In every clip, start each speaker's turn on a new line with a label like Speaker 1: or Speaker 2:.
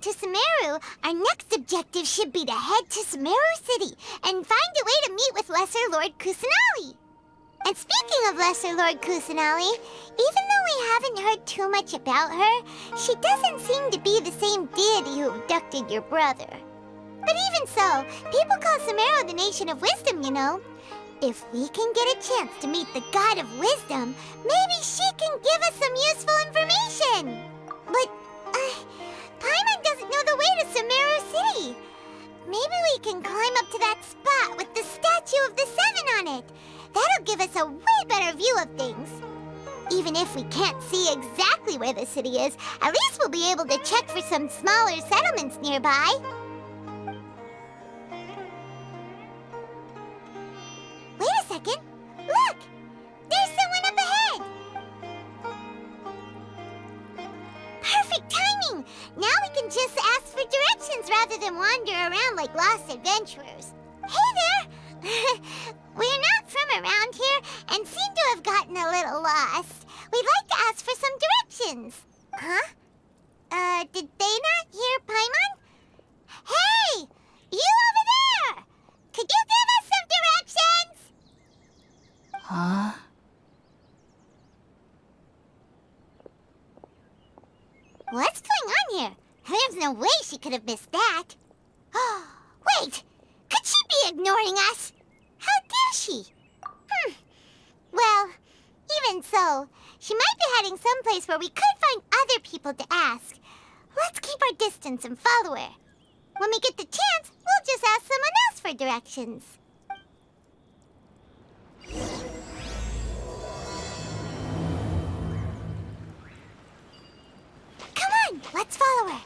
Speaker 1: to Sumeru, our next objective should be to head to Sumeru City and find a way to meet with Lesser Lord Kusanali. And speaking of Lesser Lord Kusanali, even though we haven't heard too much about her, she doesn't seem to be the same deity who abducted your brother. But even so, people call Sumeru the Nation of Wisdom, you know. If we can get a chance to meet the God of Wisdom, maybe she can give us some useful information. But, Paimon doesn't know the way to Sumeru City. Maybe we can climb up to that spot with the statue of the Seven on it. That'll give us a way better view of things. Even if we can't see exactly where the city is, at least we'll be able to check for some smaller settlements nearby. Wait a second. Look! There's someone up ahead! Perfect timing! Now we can just ask for directions rather than wander around like lost adventurers. Hey there! We're not from around here and seem to have gotten a little lost. We'd like to ask for some directions. Huh? Did they not hear Paimon? Hey! You over there! Could you give us some directions?
Speaker 2: Huh?
Speaker 1: What's going on here? There's no way she could have missed that. Wait! Could she be ignoring us? How dare she? Well, even so, she might be heading someplace where we could find other people to ask. Let's keep our distance and follow her. When we get the chance, we'll just ask someone else for directions. Come on, let's follow her.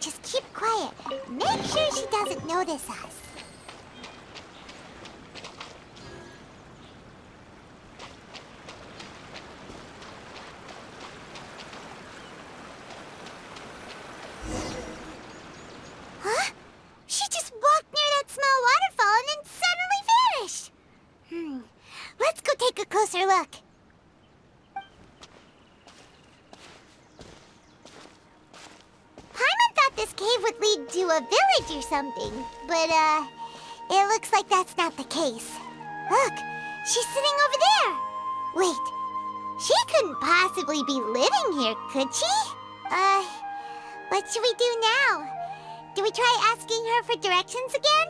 Speaker 1: Just keep quiet. Make sure she doesn't notice us. Huh? She just walked near that small waterfall and then suddenly vanished. Let's go take a closer look. Paimon thought this cave would lead to a village or something, but, it looks like that's not the case. Look, she's sitting over there. Wait, she couldn't possibly be living here, could she? What should we do now? Do we try asking her for directions again?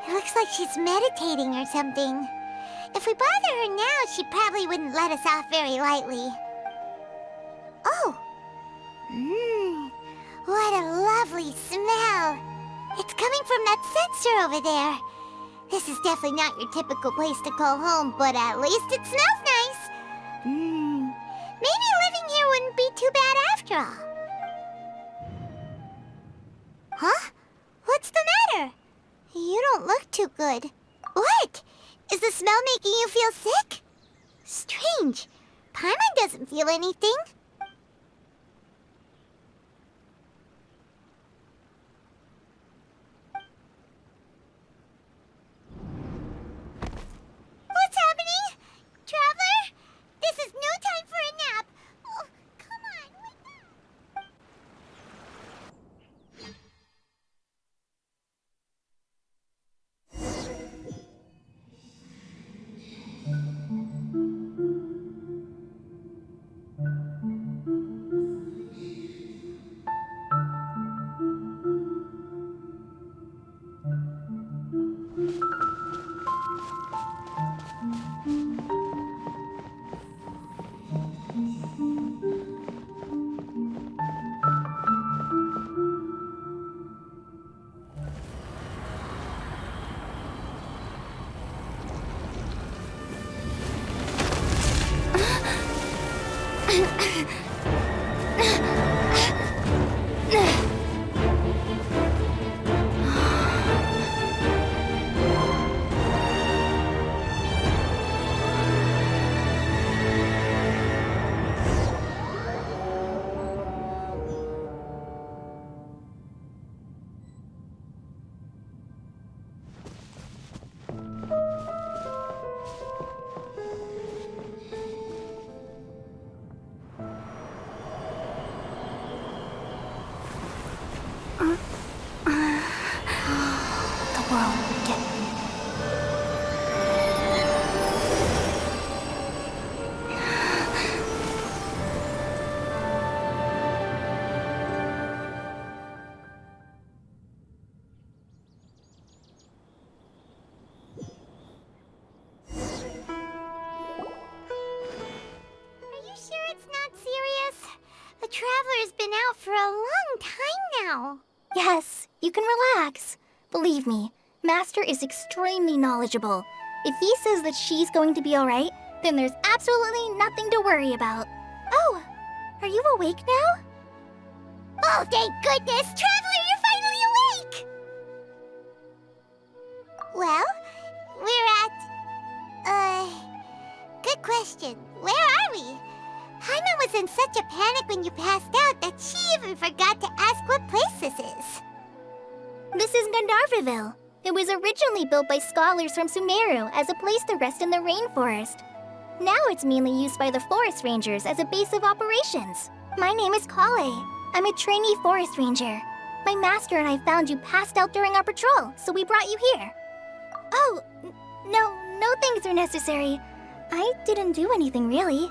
Speaker 1: It looks like she's meditating or something. If we bother her now, she probably wouldn't let us off very lightly. Oh! What a lovely smell! It's coming from that sensor over there. This is definitely not your typical place to call home, but at least it smells nice. Maybe living here wouldn't be too bad after all. Huh? What's the matter? You don't look too good. What? Is the smell making you feel sick? Strange. Paimon doesn't feel anything. What's happening? Traveler? This is no time for a nap. Oh, come on, wake up.
Speaker 2: The world will get me.
Speaker 1: Are you sure it's not serious? The Traveler's been out for a long time now.
Speaker 3: Yes, you can relax. Believe me, Master is extremely knowledgeable. If he says that she's going to be alright, then there's absolutely nothing to worry about. Oh, are you awake now?
Speaker 1: Oh, thank goodness! Traveler, you're finally awake! Well, we're at... Good question. Where are we? Paimon was in such a panic when you passed out that she even forgot to ask what place this is.
Speaker 3: This is Gandharvaville. It was originally built by scholars from Sumeru as a place to rest in the rainforest. Now it's mainly used by the forest rangers as a base of operations. My name is Kale. I'm a trainee forest ranger. My master and I found you passed out during our patrol, so we brought you here. Oh, no things are necessary. I didn't do anything really.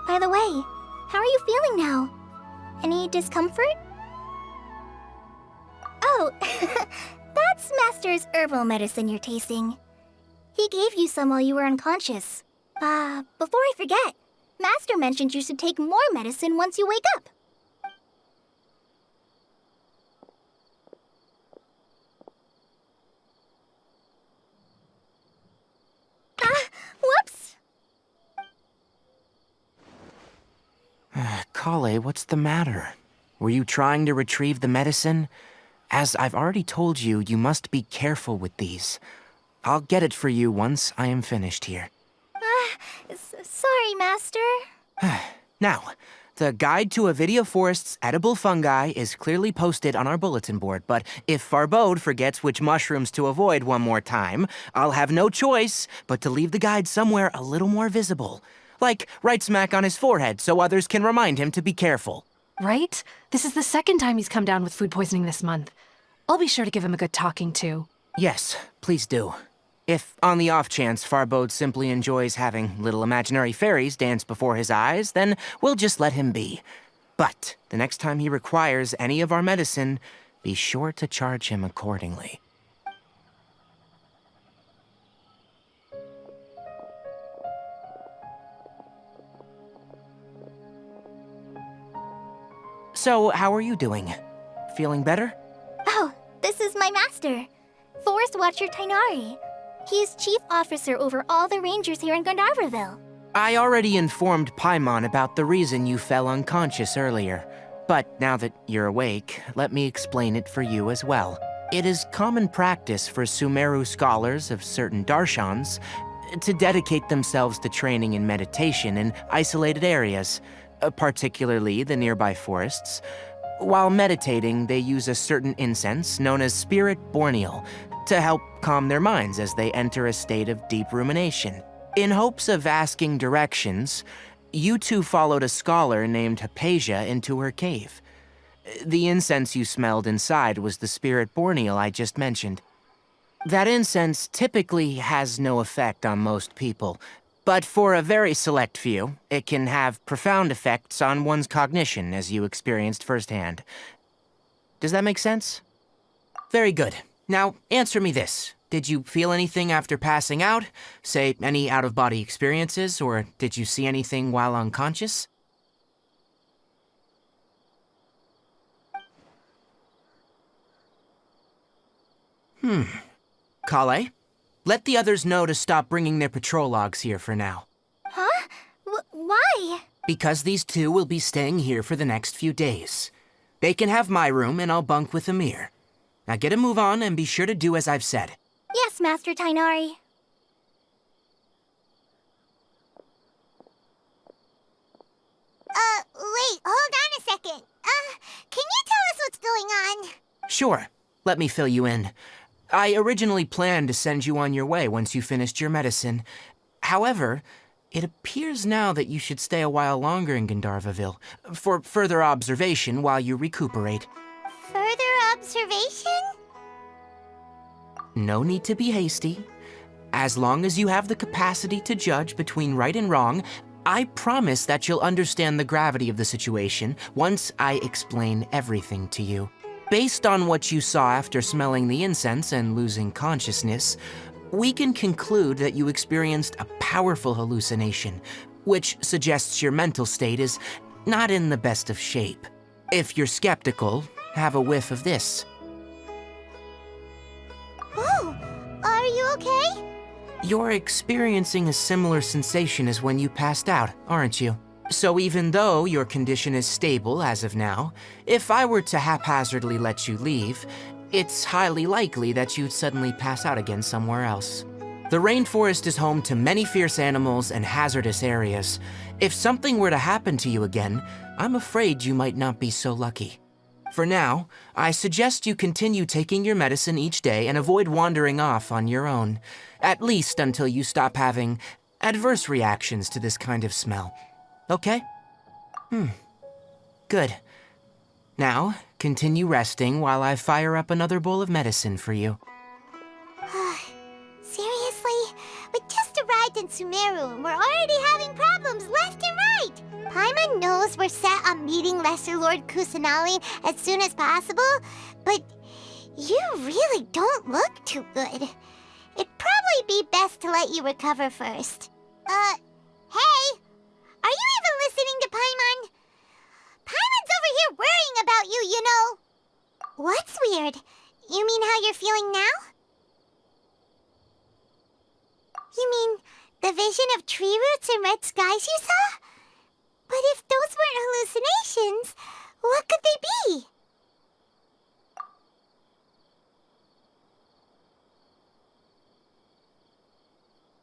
Speaker 3: By the way, how are you feeling now? Any discomfort? Oh, that's Master's herbal medicine you're tasting. He gave you some while you were unconscious. Before I forget, Master mentioned you should take more medicine once you wake up. Whoops!
Speaker 4: Kale, what's the matter? Were you trying to retrieve the medicine? As I've already told you, you must be careful with these. I'll get it for you once I am finished here.
Speaker 3: Sorry, Master.
Speaker 4: Now, the Guide to Avidia Forest's Edible Fungi is clearly posted on our bulletin board, but if Farbode forgets which mushrooms to avoid one more time, I'll have no choice but to leave the guide somewhere a little more visible. Like right smack on his forehead so others can remind him to be careful.
Speaker 5: Right? This is the second time he's come down with food poisoning this month. I'll be sure to give him a good talking to.
Speaker 4: Yes, please do. If, on the off chance, Farbode simply enjoys having little imaginary fairies dance before his eyes, then we'll just let him be. But the next time he requires any of our medicine, be sure to charge him accordingly. So, how are you doing? Feeling better?
Speaker 3: Oh, this is my master, Forest Watcher Tainari. He is chief officer over all the rangers here in Gandharvaville.
Speaker 4: I already informed Paimon about the reason you fell unconscious earlier. But now that you're awake, let me explain it for you as well. It is common practice for Sumeru scholars of certain darshans to dedicate themselves to training in meditation in isolated areas, particularly the nearby forests. While meditating, they use a certain incense known as Spirit Borneal to help calm their minds as they enter a state of deep rumination. In hopes of asking directions, you two followed a scholar named Hypatia into her cave. The incense you smelled inside was the Spirit Borneal I just mentioned. That incense typically has no effect on most people, but for a very select few, it can have profound effects on one's cognition, as you experienced firsthand. Does that make sense? Very good. Now, answer me this. Did you feel anything after passing out? Say, any out-of-body experiences, or did you see anything while unconscious? Kale, let the others know to stop bringing their patrol logs here for now.
Speaker 3: Huh? Why?
Speaker 4: Because these two will be staying here for the next few days. They can have my room and I'll bunk with Amir. Now get a move on and be sure to do as I've said.
Speaker 3: Yes, Master Tainari.
Speaker 1: Wait, hold on a second. Can you tell us what's going on?
Speaker 4: Sure, let me fill you in. I originally planned to send you on your way once you finished your medicine. However, it appears now that you should stay a while longer in Gandharvaville for further observation while you recuperate.
Speaker 1: Further observation?
Speaker 4: No need to be hasty. As long as you have the capacity to judge between right and wrong, I promise that you'll understand the gravity of the situation once I explain everything to you. Based on what you saw after smelling the incense and losing consciousness, we can conclude that you experienced a powerful hallucination, which suggests your mental state is not in the best of shape. If you're skeptical, have a whiff of this.
Speaker 1: Oh, are you okay?
Speaker 4: You're experiencing a similar sensation as when you passed out, aren't you? So even though your condition is stable as of now, if I were to haphazardly let you leave, it's highly likely that you'd suddenly pass out again somewhere else. The rainforest is home to many fierce animals and hazardous areas. If something were to happen to you again, I'm afraid you might not be so lucky. For now, I suggest you continue taking your medicine each day and avoid wandering off on your own, at least until you stop having adverse reactions to this kind of smell. Okay? Good. Now, continue resting while I fire up another bowl of medicine for you.
Speaker 1: Seriously? We just arrived in Sumeru and we're already having problems left and right! Paimon knows we're set on meeting Lesser Lord Kusanali as soon as possible, but you really don't look too good. It'd probably be best to let you recover first. Hey! Are you even listening to Paimon? Paimon's over here worrying about you, you know. What's weird? You mean how you're feeling now? You mean the vision of tree roots and red skies you saw? But if those weren't hallucinations, what could they be?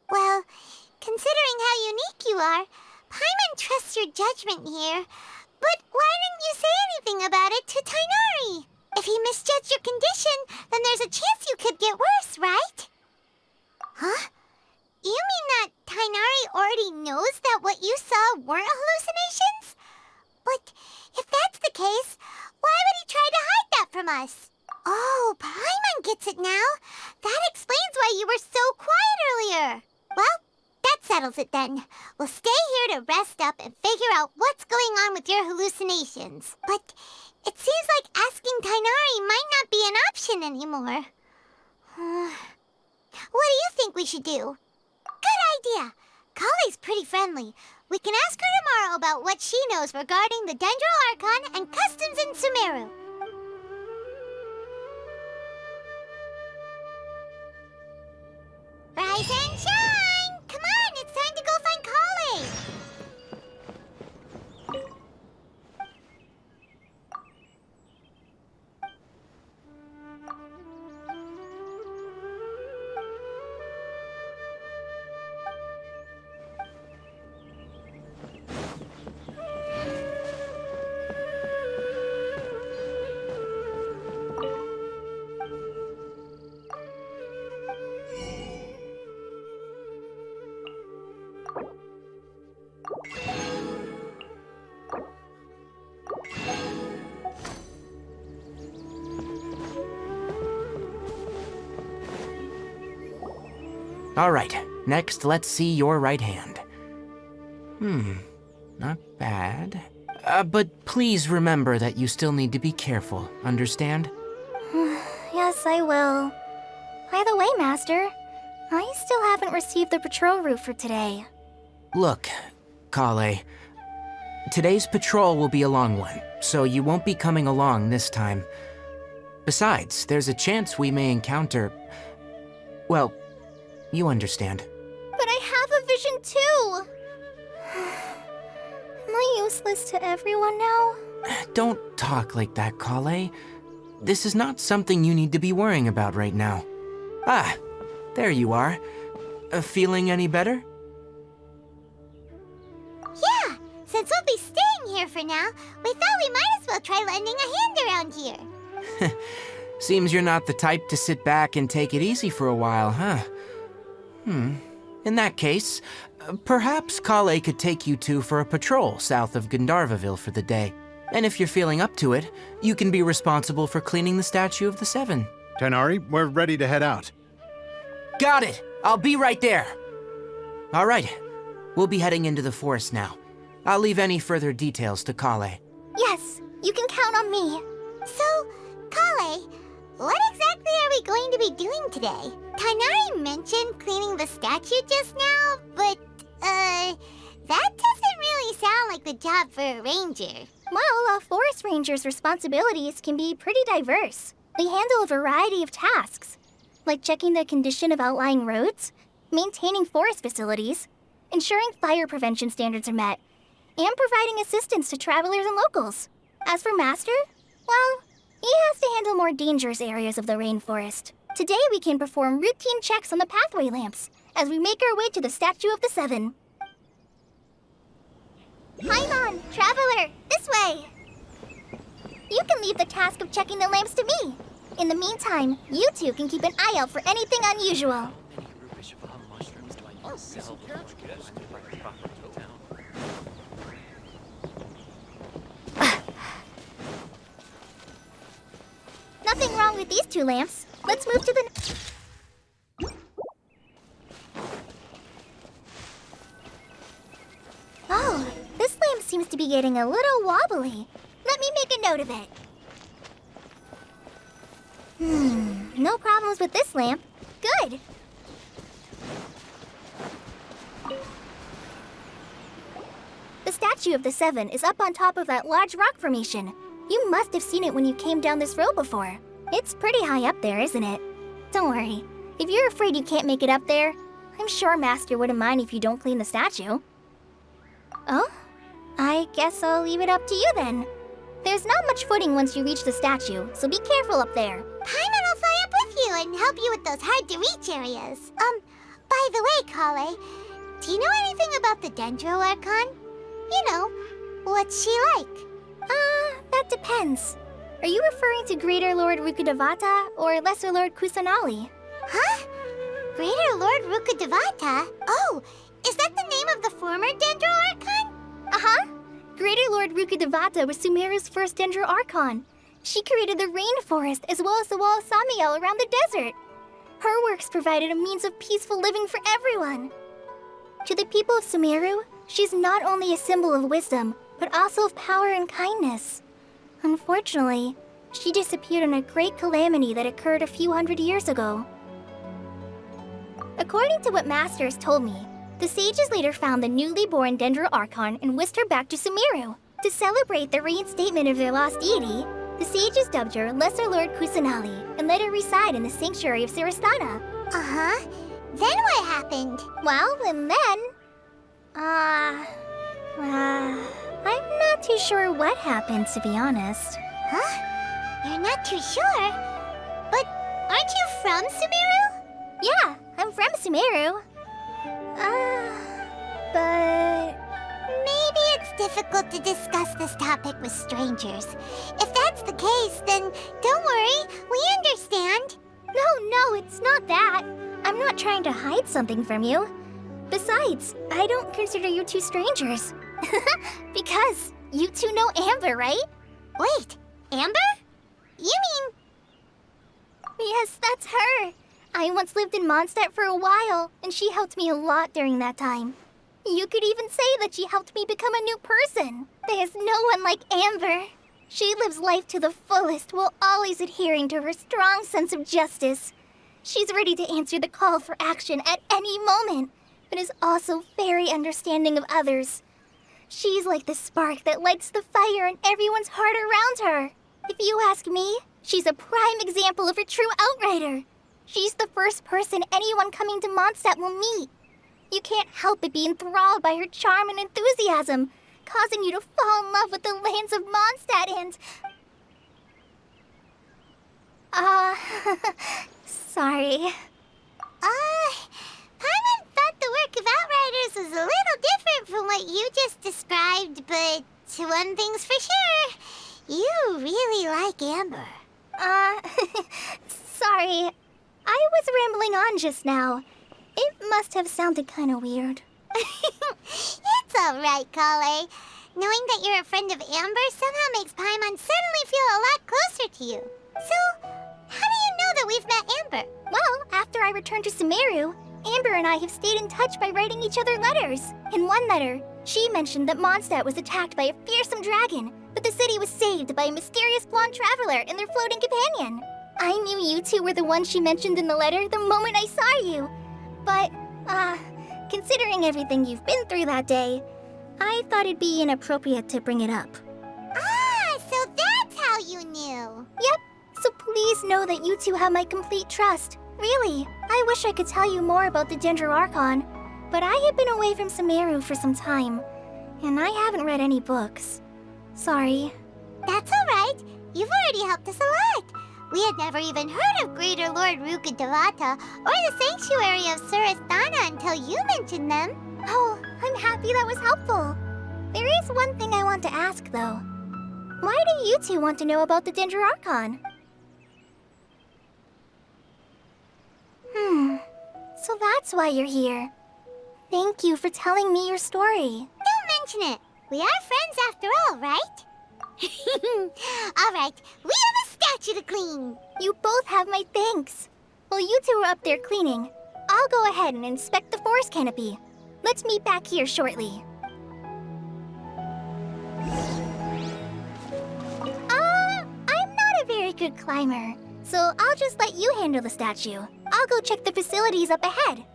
Speaker 1: Well, considering how unique you are, Paimon trusts your judgment here. But why didn't you say anything about it to Tainari? If he misjudged your condition, then there's a chance you could get worse, right? Huh? You mean that Tainari already knows that what you saw weren't hallucinations? But if that's the case, why would he try to hide that from us? Oh, Paimon gets it now. That explains why you were so quiet earlier. Well, that settles it then. We'll stay here to rest up and figure out what's going on with your hallucinations. But it seems like asking Tainari might not be an option anymore. What do you think we should do? Good idea. Kale's pretty friendly. We can ask her tomorrow about what she knows regarding the Dendro Archon and customs in Sumeru. Rise and shine! Come on, it's time to go find Kale!
Speaker 4: All right, next let's see your right hand. Not bad. But please remember that you still need to be careful, understand?
Speaker 3: Yes, I will. By the way, Master, I still haven't received the patrol route for today.
Speaker 4: Look, Kale, today's patrol will be a long one, so you won't be coming along this time. Besides, there's a chance we may encounter... well, you understand.
Speaker 3: But I have a vision too! Am I useless to everyone now?
Speaker 4: Don't talk like that, Kale. This is not something you need to be worrying about right now. Ah, there you are. Feeling any better?
Speaker 1: Yeah, since we'll be staying here for now, we thought we might as well try lending a hand around here.
Speaker 4: Seems you're not the type to sit back and take it easy for a while, huh? In that case, perhaps Kale could take you two for a patrol south of Gandharvaville for the day. And if you're feeling up to it, you can be responsible for cleaning the statue of the Seven.
Speaker 6: Tighnari, we're ready to head out.
Speaker 4: Got it! I'll be right there! All right, we'll be heading into the forest now. I'll leave any further details to Kale.
Speaker 3: Yes, you can count on me.
Speaker 1: So, Kale, what exactly are we going to be doing today? Tighnari mentioned cleaning the statue just now, but, that doesn't really sound like the job for a ranger.
Speaker 3: Well, a forest ranger's responsibilities can be pretty diverse. They handle a variety of tasks, like checking the condition of outlying roads, maintaining forest facilities, ensuring fire prevention standards are met, and providing assistance to travelers and locals. As for Master, well, he has to handle more dangerous areas of the rainforest. Today we can perform routine checks on the pathway lamps as we make our way to the Statue of the Seven. Paimon, traveler, this way! You can leave the task of checking the lamps to me. In the meantime, you two can keep an eye out for anything unusual. Nothing wrong with these two lamps. Let's move to the... Oh, this lamp seems to be getting a little wobbly. Let me make a note of it. No problems with this lamp. Good. The Statue of the Seven is up on top of that large rock formation. You must have seen it when you came down this road before. It's pretty high up there, isn't it? Don't worry. If you're afraid you can't make it up there, I'm sure Master wouldn't mind if you don't clean the statue. Oh? I guess I'll leave it up to you then. There's not much footing once you reach the statue, so be careful up there.
Speaker 1: Paimon will fly up with you and help you with those hard-to-reach areas. By the way, Kale, do you know anything about the Dendro Archon? You know, what's she like?
Speaker 3: That depends. Are you referring to Greater Lord Rukkhadevata or Lesser Lord Kusanali?
Speaker 1: Huh? Greater Lord Rukkhadevata? Oh, is that the name of the former Dendro Archon?
Speaker 3: Uh-huh. Greater Lord Rukkhadevata was Sumeru's first Dendro Archon. She created the rainforest as well as the wall of Samiel around the desert. Her works provided a means of peaceful living for everyone. To the people of Sumeru, she's not only a symbol of wisdom, but also of power and kindness. Unfortunately, she disappeared in a great calamity that occurred a few hundred years ago. According to what Master has told me, the sages later found the newly born Dendro Archon and whisked her back to Sumeru. To celebrate the reinstatement of their lost deity, the sages dubbed her Lesser Lord Kusanali and let her reside in the sanctuary of Sarasthana.
Speaker 1: Uh-huh. Then what happened?
Speaker 3: Well, and then... I'm not too sure what happened, to be honest.
Speaker 1: Huh? You're not too sure? But aren't you from Sumeru?
Speaker 3: Yeah, I'm from Sumeru. But...
Speaker 1: Maybe it's difficult to discuss this topic with strangers. If that's the case, then don't worry, we understand.
Speaker 3: No, it's not that. I'm not trying to hide something from you. Besides, I don't consider you two strangers. Because you two know Amber, right?
Speaker 1: Wait, Amber? You mean...
Speaker 3: Yes, that's her. I once lived in Mondstadt for a while, and she helped me a lot during that time. You could even say that she helped me become a new person. There's no one like Amber. She lives life to the fullest while always adhering to her strong sense of justice. She's ready to answer the call for action at any moment, but is also very understanding of others. She's like the spark that lights the fire in everyone's heart around her. If you ask me, she's a prime example of a true outrider. She's the first person anyone coming to Mondstadt will meet. You can't help but be enthralled by her charm and enthusiasm, causing you to fall in love with the lands of Mondstadt and... sorry.
Speaker 1: Paimon thought the work of Outriders was a little different from what you just described, but one thing's for sure, you really like Amber.
Speaker 3: Sorry. I was rambling on just now. It must have sounded kind of weird.
Speaker 1: It's all right, Kale. Knowing that you're a friend of Amber somehow makes Paimon suddenly feel a lot closer to you. So, how do you know that we've met Amber?
Speaker 3: Well, after I returned to Sumeru, Amber and I have stayed in touch by writing each other letters. In one letter, she mentioned that Mondstadt was attacked by a fearsome dragon, but the city was saved by a mysterious blonde traveler and their floating companion. I knew you two were the ones she mentioned in the letter the moment I saw you. But, considering everything you've been through that day, I thought it'd be inappropriate to bring it up.
Speaker 1: Ah, so that's how you knew.
Speaker 3: Yep, so please know that you two have my complete trust. Really, I wish I could tell you more about the Ginger Archon, but I have been away from Sumeru for some time, and I haven't read any books. Sorry.
Speaker 1: That's alright. You've already helped us a lot. We had never even heard of Greater Lord Rukkhadevata or the Sanctuary of Surasthana until you mentioned them.
Speaker 3: Oh, I'm happy that was helpful. There is one thing I want to ask, though. Why do you two want to know about the Ginger Archon? So that's why you're here. Thank you for telling me your story.
Speaker 1: Don't mention it. We are friends after all, right? Alright, we have a statue to clean.
Speaker 3: You both have my thanks. While you two are up there cleaning, I'll go ahead and inspect the forest canopy. Let's meet back here shortly. I'm not a very good climber, so I'll just let you handle the statue. I'll go check the facilities up ahead.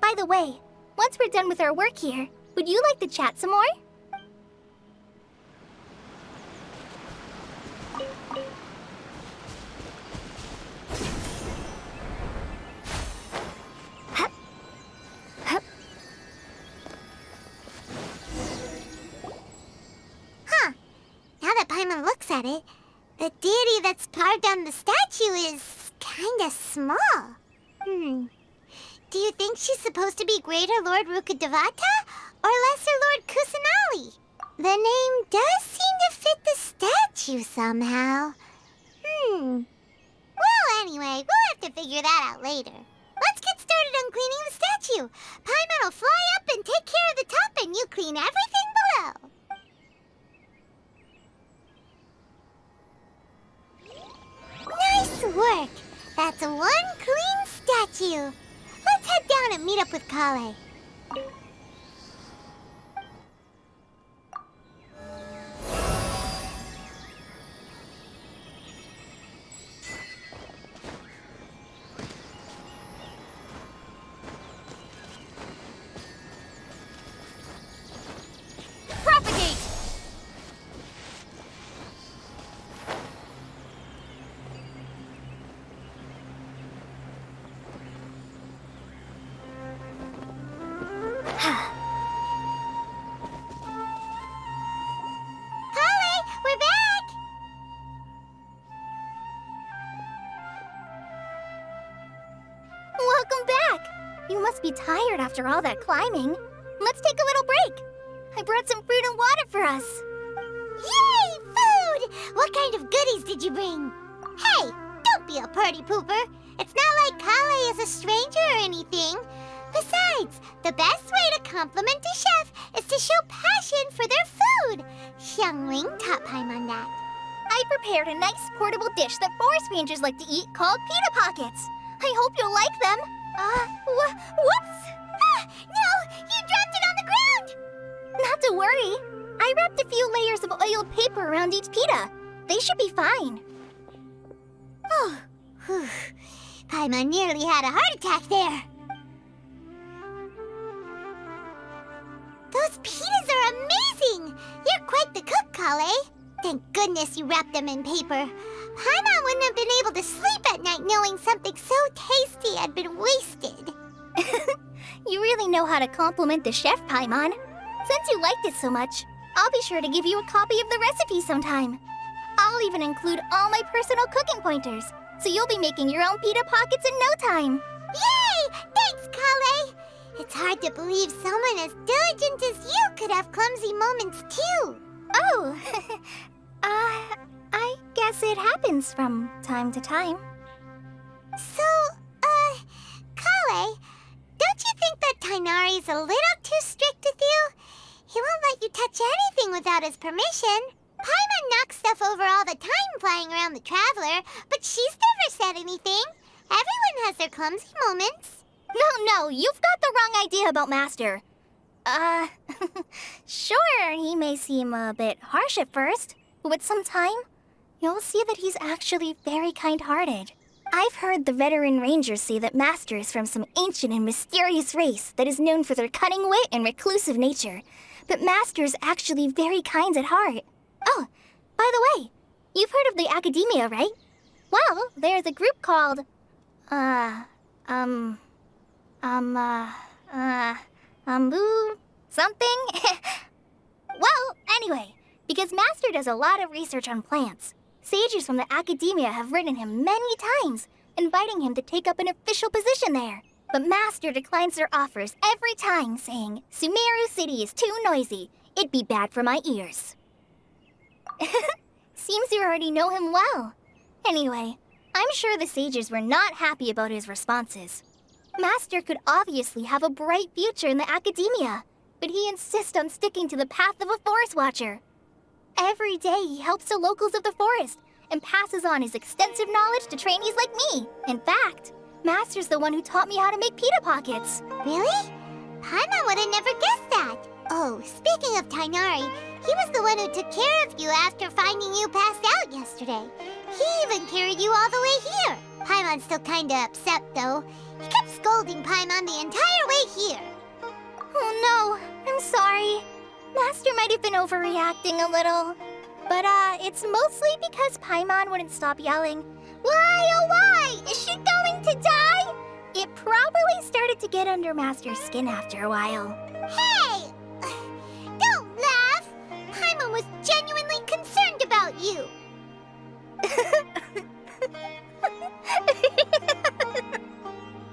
Speaker 3: By the way, once we're done with our work here, would you like to chat some more?
Speaker 1: Now that Paimon looks at it, the deity that's carved on the statue is kinda small. Do you think she's supposed to be Greater Lord Rukkhadevata or Lesser Lord Kusanali? The name does seem to fit the statue somehow. Well, anyway, we'll have to figure that out later. Let's get started on cleaning the statue. Paimon will fly up and take care of the top, and you clean everything below. Nice work! That's one clean statue. Let's head down and meet up with Kale.
Speaker 5: Propagate!
Speaker 1: Kale, we're back!
Speaker 3: Welcome back! You must be tired after all that climbing. Let's take a little break. I brought some fruit and water for us.
Speaker 1: Yay, food! What kind of goodies did you bring? Hey, don't be a party pooper. It's not like Kale is a stranger or anything. Besides, the best way to compliment a chef is to show passion for their food. Xiangling taught Paimon that.
Speaker 3: I prepared a nice portable dish that forest rangers like to eat called pita pockets. I hope you'll like them. Whoops!
Speaker 1: Ah, no! You dropped it on the ground!
Speaker 3: Not to worry. I wrapped a few layers of oiled paper around each pita. They should be fine.
Speaker 1: Oh, whew. Paimon nearly had a heart attack there. Those pitas are amazing! You're quite the cook, Kale. Thank goodness you wrapped them in paper. Paimon wouldn't have been able to sleep at night knowing something so tasty had been wasted.
Speaker 3: You really know how to compliment the chef, Paimon. Since you liked it so much, I'll be sure to give you a copy of the recipe sometime. I'll even include all my personal cooking pointers, so you'll be making your own pita pockets in no time.
Speaker 1: Yay! Thanks, Kale! It's hard to believe someone as diligent as you could have clumsy moments too.
Speaker 3: Oh, I guess it happens from time to time.
Speaker 1: So, Kale, don't you think that Tainari's a little too strict with you? He won't let you touch anything without his permission. Paimon knocks stuff over all the time flying around the Traveler, but she's never said anything. Everyone has their clumsy moments.
Speaker 3: No, you've got the wrong idea about Master. Sure, he may seem a bit harsh at first, but with some time, you'll see that he's actually very kind-hearted. I've heard the veteran rangers say that Master is from some ancient and mysterious race that is known for their cunning wit and reclusive nature. But Master is actually very kind at heart. Oh, by the way, you've heard of the Academia, right? Well, there's a group called, something? Well, anyway, because Master does a lot of research on plants, sages from the Academia have written him many times, inviting him to take up an official position there. But Master declines their offers every time, saying, Sumeru City is too noisy. It'd be bad for my ears. Seems you already know him well. Anyway, I'm sure the sages were not happy about his responses. Master could obviously have a bright future in the Academia, but he insists on sticking to the path of a forest watcher. Every day he helps the locals of the forest and passes on his extensive knowledge to trainees like me. In fact, Master's the one who taught me how to make pita pockets.
Speaker 1: Really? Paimon would have never guessed that. Oh, speaking of Tainari, he was the one who took care of you after finding you passed out yesterday. He even carried you all the way here. Paimon's still kinda upset, though. He kept scolding Paimon the entire way here.
Speaker 3: Oh no, I'm sorry. Master might have been overreacting a little. But it's mostly because Paimon wouldn't stop yelling, Why, oh why? Is she going to die? It probably started to get under Master's skin after a while.
Speaker 1: Hey! Don't laugh! Paimon was genuinely concerned about you.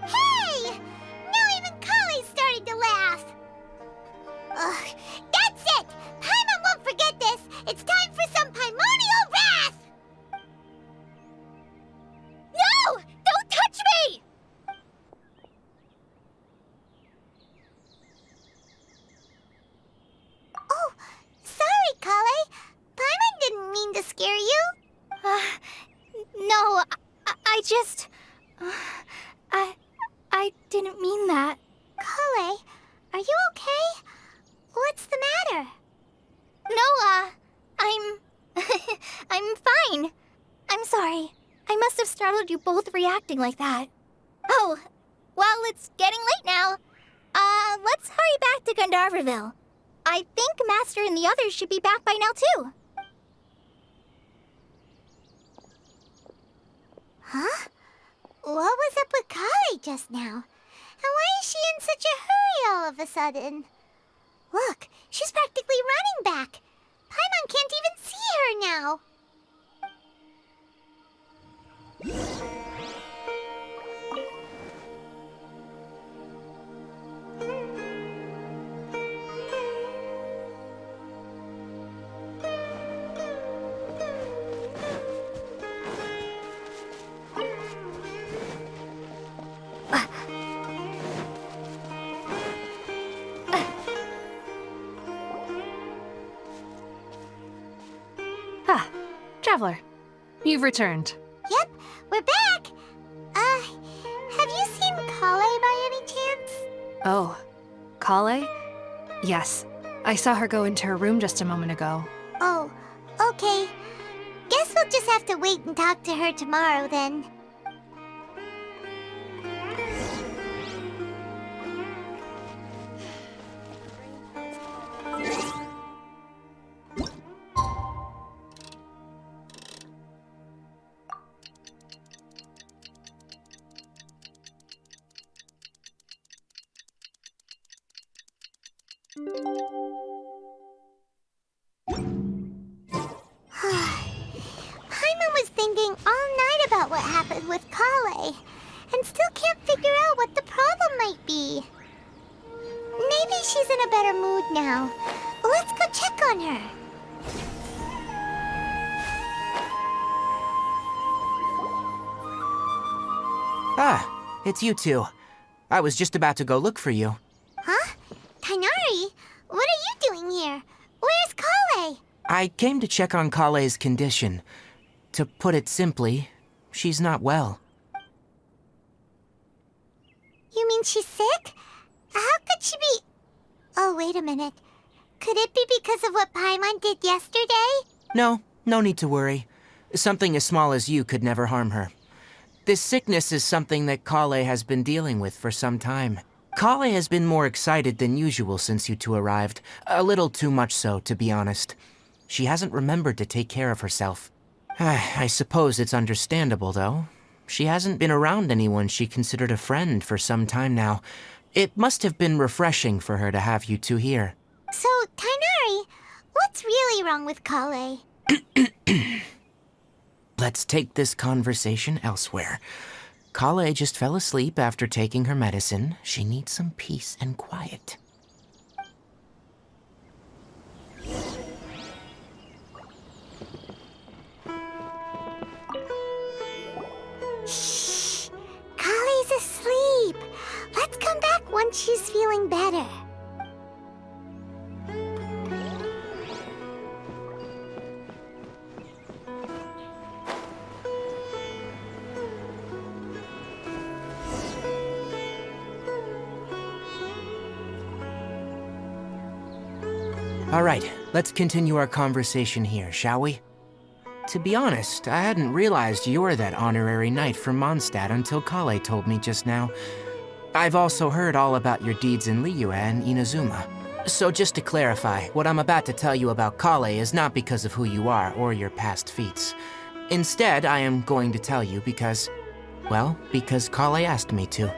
Speaker 1: Hey! Now even Kale's starting to laugh. Ugh, that's it! Paimon won't forget this! It's time for some Paimonial wrath!
Speaker 3: No! Don't touch me!
Speaker 1: Oh, sorry, Kale. Paimon didn't mean to scare you.
Speaker 3: No, I just... I didn't mean that.
Speaker 1: Kale, are you okay? What's the matter?
Speaker 3: No, I'm fine. I'm sorry. I must have startled you both reacting like that. Oh, well, it's getting late now. Let's hurry back to Gandharville. I think Master and the others should be back by now, too.
Speaker 1: Huh? What was up with Kale just now? And why is she in such a hurry all of a sudden? Look, she's practically running back. Paimon can't even see her now.
Speaker 5: Traveler, you've returned.
Speaker 1: Yep, we're back. Have you seen Kale by any chance?
Speaker 5: Oh, Kale? Yes, I saw her go into her room just a moment ago.
Speaker 1: Oh, okay. Guess we'll just have to wait and talk to her tomorrow then. Paimon was thinking all night about what happened with Kale, and still can't figure out what the problem might be. Maybe she's in a better mood now. Let's go check on her.
Speaker 4: Ah, it's you two. I was just about to go look for you.
Speaker 1: Huh? Tainari, what are you doing here? Where's Kale?
Speaker 4: I came to check on Kale's condition. To put it simply, she's not well.
Speaker 1: You mean she's sick? How could she be... Oh, wait a minute. Could it be because of what Paimon did yesterday?
Speaker 4: No need to worry. Something as small as you could never harm her. This sickness is something that Kale has been dealing with for some time. Kale has been more excited than usual since you two arrived. A little too much so, to be honest. She hasn't remembered to take care of herself. I suppose it's understandable, though. She hasn't been around anyone she considered a friend for some time now. It must have been refreshing for her to have you two here.
Speaker 1: So, Tainari, what's really wrong with Kale?
Speaker 4: Let's take this conversation elsewhere. Kale just fell asleep after taking her medicine. She needs some peace and quiet.
Speaker 1: Shh! Kale's asleep. Let's come back once she's feeling better.
Speaker 4: All right, let's continue our conversation here, shall we? To be honest, I hadn't realized you're that honorary knight from Mondstadt until Kale told me just now. I've also heard all about your deeds in Liyue and Inazuma. So just to clarify, what I'm about to tell you about Kale is not because of who you are or your past feats. Instead, I am going to tell you because Kale asked me to.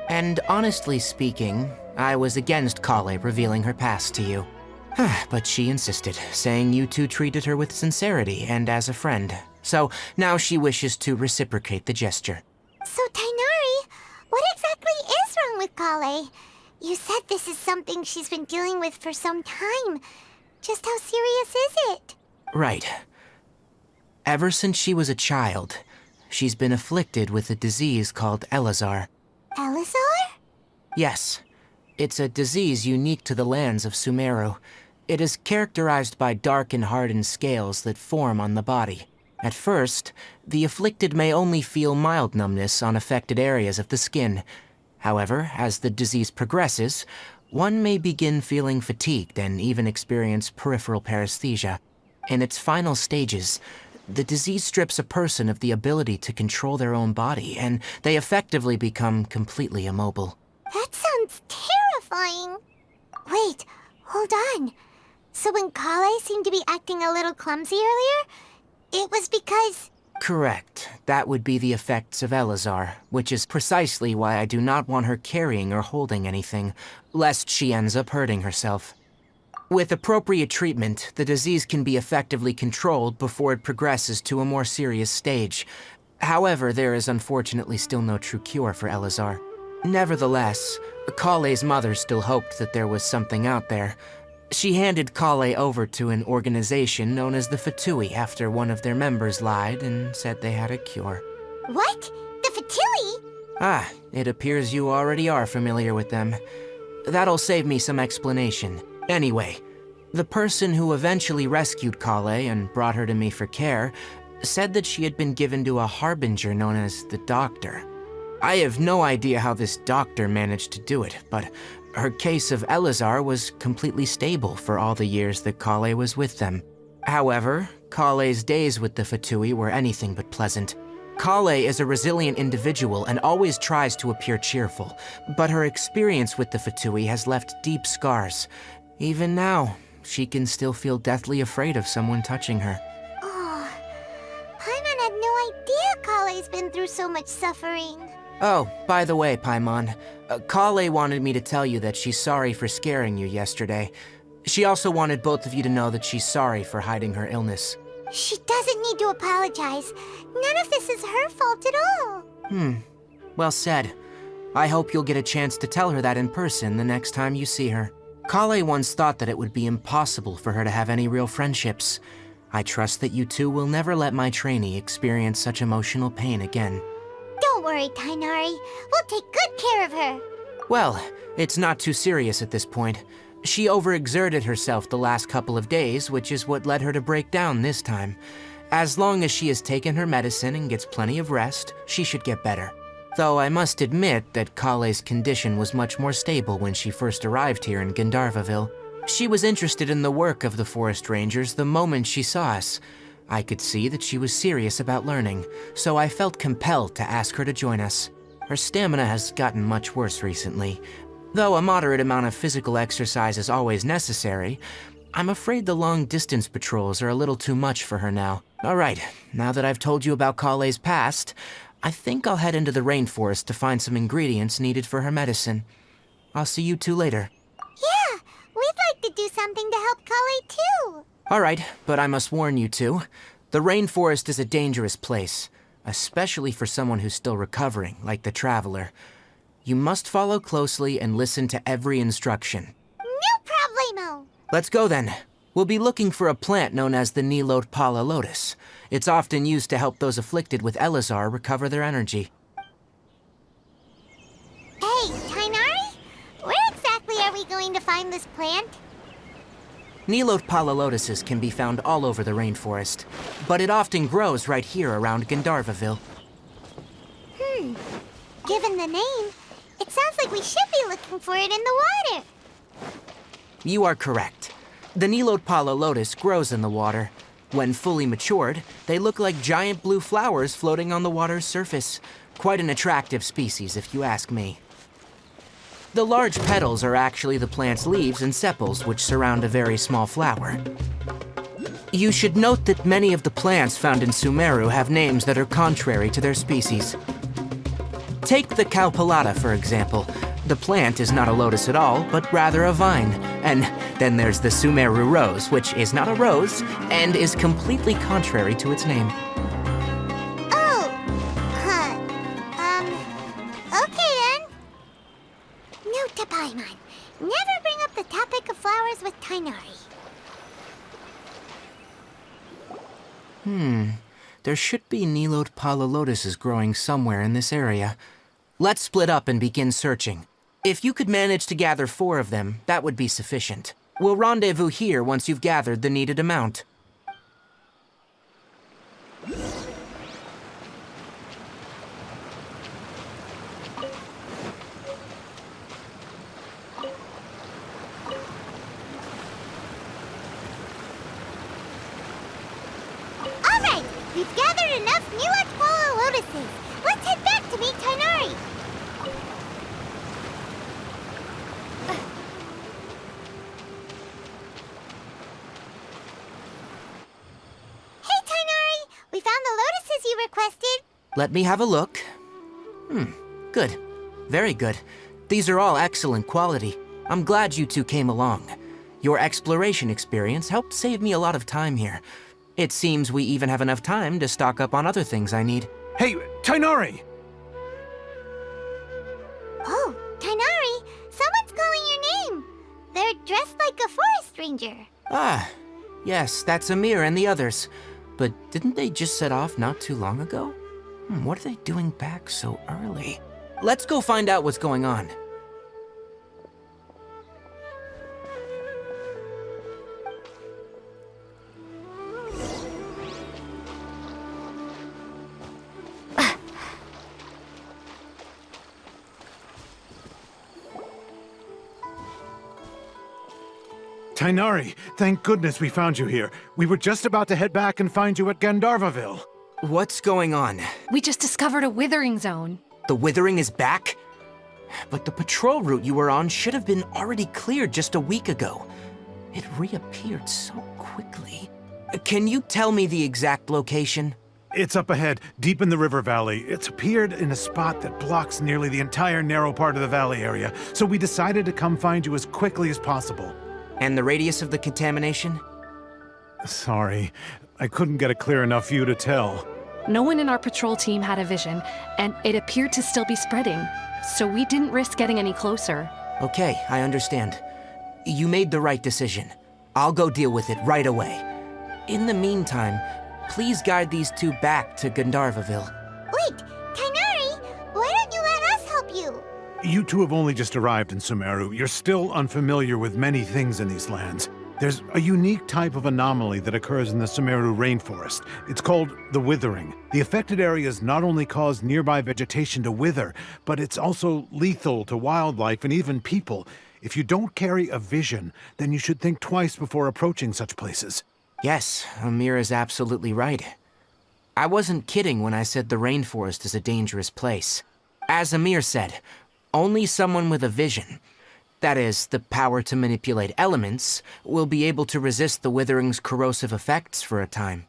Speaker 4: And honestly speaking, I was against Kale revealing her past to you. But she insisted, saying you two treated her with sincerity and as a friend. So now she wishes to reciprocate the gesture.
Speaker 1: So, Tainari, what exactly is wrong with Kale? You said this is something she's been dealing with for some time. Just how serious is it?
Speaker 4: Right. Ever since she was a child, she's been afflicted with a disease called Elazar.
Speaker 1: Elazar?
Speaker 4: Yes. It's a disease unique to the lands of Sumeru. It is characterized by dark and hardened scales that form on the body. At first, the afflicted may only feel mild numbness on affected areas of the skin. However, as the disease progresses, one may begin feeling fatigued and even experience peripheral paresthesia. In its final stages, the disease strips a person of the ability to control their own body, and they effectively become completely immobile.
Speaker 1: That sounds terrifying. Wait, hold on. So when Kale seemed to be acting a little clumsy earlier, it was because...
Speaker 4: Correct. That would be the effects of Elazar, which is precisely why I do not want her carrying or holding anything, lest she ends up hurting herself. With appropriate treatment, the disease can be effectively controlled before it progresses to a more serious stage. However, there is unfortunately still no true cure for Elazar. Nevertheless, Kale's mother still hoped that there was something out there. She handed Kale over to an organization known as the Fatui after one of their members lied and said they had a cure.
Speaker 1: What? The Fatui?
Speaker 4: It appears you already are familiar with them. That'll save me some explanation. Anyway, the person who eventually rescued Kale and brought her to me for care said that she had been given to a harbinger known as the Doctor. I have no idea how this doctor managed to do it, but her case of Elazar was completely stable for all the years that Kale was with them. However, Kale's days with the Fatui were anything but pleasant. Kale is a resilient individual and always tries to appear cheerful, but her experience with the Fatui has left deep scars. Even now, she can still feel deathly afraid of someone touching her.
Speaker 1: Oh, Paimon had no idea Kale's been through so much suffering.
Speaker 4: Oh, by the way, Paimon, Kale wanted me to tell you that she's sorry for scaring you yesterday. She also wanted both of you to know that she's sorry for hiding her illness.
Speaker 1: She doesn't need to apologize. None of this is her fault at all.
Speaker 4: Well said. I hope you'll get a chance to tell her that in person the next time you see her. Kale once thought that it would be impossible for her to have any real friendships. I trust that you two will never let my trainee experience such emotional pain again.
Speaker 1: Don't worry, Tainari. We'll take good care of her.
Speaker 4: Well, it's not too serious at this point. She overexerted herself the last couple of days, which is what led her to break down this time. As long as she has taken her medicine and gets plenty of rest, she should get better. Though I must admit that Kale's condition was much more stable when she first arrived here in Gandharvaville. She was interested in the work of the forest rangers the moment she saw us. I could see that she was serious about learning, so I felt compelled to ask her to join us. Her stamina has gotten much worse recently. Though a moderate amount of physical exercise is always necessary, I'm afraid the long-distance patrols are a little too much for her now. All right, now that I've told you about Kale's past, I think I'll head into the rainforest to find some ingredients needed for her medicine. I'll see you two later.
Speaker 1: Yeah, we'd like to do something to help Kale too.
Speaker 4: All right, but I must warn you two. The rainforest is a dangerous place, especially for someone who's still recovering, like the Traveler. You must follow closely and listen to every instruction.
Speaker 1: No problemo.
Speaker 4: Let's go then. We'll be looking for a plant known as the Nilotpala lotus. It's often used to help those afflicted with Elazar recover their energy.
Speaker 1: Hey, Tainari, where exactly are we going to find this plant?
Speaker 4: Nilotpala lotuses can be found all over the rainforest, but it often grows right here around Gandharvaville.
Speaker 1: Given the name, it sounds like we should be looking for it in the water.
Speaker 4: You are correct. The Nilotpala lotus grows in the water. When fully matured, they look like giant blue flowers floating on the water's surface. Quite an attractive species, if you ask me. The large petals are actually the plant's leaves and sepals, which surround a very small flower. You should note that many of the plants found in Sumeru have names that are contrary to their species. Take the Cowpelata, for example. The plant is not a lotus at all, but rather a vine. And then there's the Sumeru rose, which is not a rose, and is completely contrary to its name.
Speaker 1: Oh, okay then. Note to Paimon, never bring up the topic of flowers with Tainari.
Speaker 4: There should be Nilotpala lotuses growing somewhere in this area. Let's split up and begin searching. If you could manage to gather 4 of them, that would be sufficient. We'll rendezvous here once you've gathered the needed amount.
Speaker 1: All right, we've gathered enough Nilotpala lotuses. Let's head back to meet Tainari. Hey, Tainari! We found the lotuses you requested.
Speaker 4: Let me have a look. Good. Very good. These are all excellent quality. I'm glad you two came along. Your exploration experience helped save me a lot of time here. It seems we even have enough time to stock up on other things I need.
Speaker 6: Hey, Tainari!
Speaker 1: Oh, Tainari, someone's calling your name. They're dressed like a forest ranger.
Speaker 4: Ah, yes, that's Amir and the others. But didn't they just set off not too long ago? What are they doing back so early? Let's go find out what's going on.
Speaker 6: Tainari, thank goodness we found you here. We were just about to head back and find you at Gandharvaville.
Speaker 4: What's going on?
Speaker 5: We just discovered a withering zone.
Speaker 4: The withering is back? But the patrol route you were on should have been already cleared just a week ago. It reappeared so quickly. Can you tell me the exact location?
Speaker 6: It's up ahead, deep in the river valley. It's appeared in a spot that blocks nearly the entire narrow part of the valley area, so we decided to come find you as quickly as possible.
Speaker 4: And the radius of the contamination?
Speaker 6: Sorry, I couldn't get a clear enough view to tell.
Speaker 5: No one in our patrol team had a vision, and it appeared to still be spreading, so we didn't risk getting any closer.
Speaker 4: Okay, I understand. You made the right decision. I'll go deal with it right away. In the meantime, please guide these two back to Gandharvaville.
Speaker 1: Wait, Tainari, why don't you let us help you?
Speaker 6: You two have only just arrived in Sumeru. You're still unfamiliar with many things in these lands. There's a unique type of anomaly that occurs in the Sumeru rainforest. It's called the withering. The affected areas not only cause nearby vegetation to wither, but it's also lethal to wildlife and even people. If you don't carry a vision, then you should think twice before approaching such places.
Speaker 4: Yes, Amir is absolutely right. I wasn't kidding when I said the rainforest is a dangerous place. As Amir said, only someone with a vision, that is, the power to manipulate elements, will be able to resist the withering's corrosive effects for a time.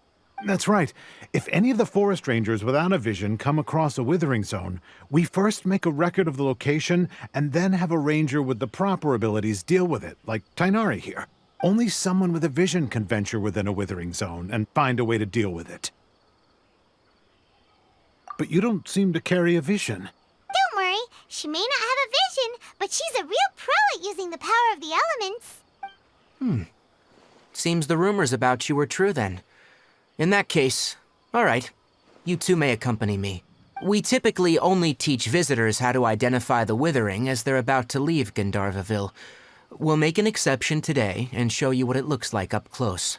Speaker 6: That's right. If any of the forest rangers without a vision come across a withering zone, we first make a record of the location and then have a ranger with the proper abilities deal with it, like Tainari here. Only someone with a vision can venture within a withering zone and find a way to deal with it. But you don't seem to carry a vision.
Speaker 1: Don't worry, she may not have a vision, but she's a real pro at using the power of the elements.
Speaker 4: Seems the rumors about you were true then. In that case, all right, you two may accompany me. We typically only teach visitors how to identify the withering as they're about to leave Gandharvaville. We'll make an exception today and show you what it looks like up close.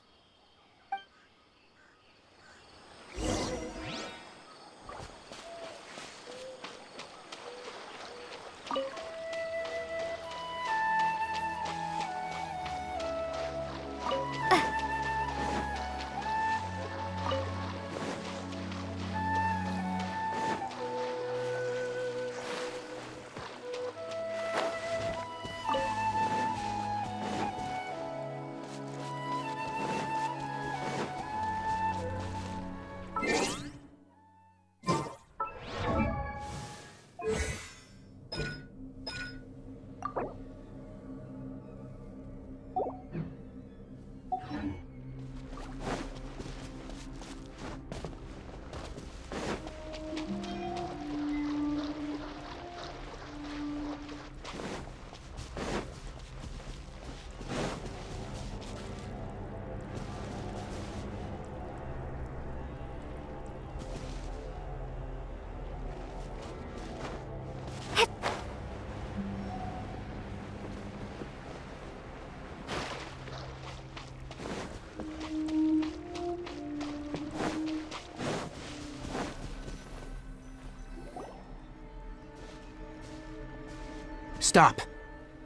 Speaker 4: Stop.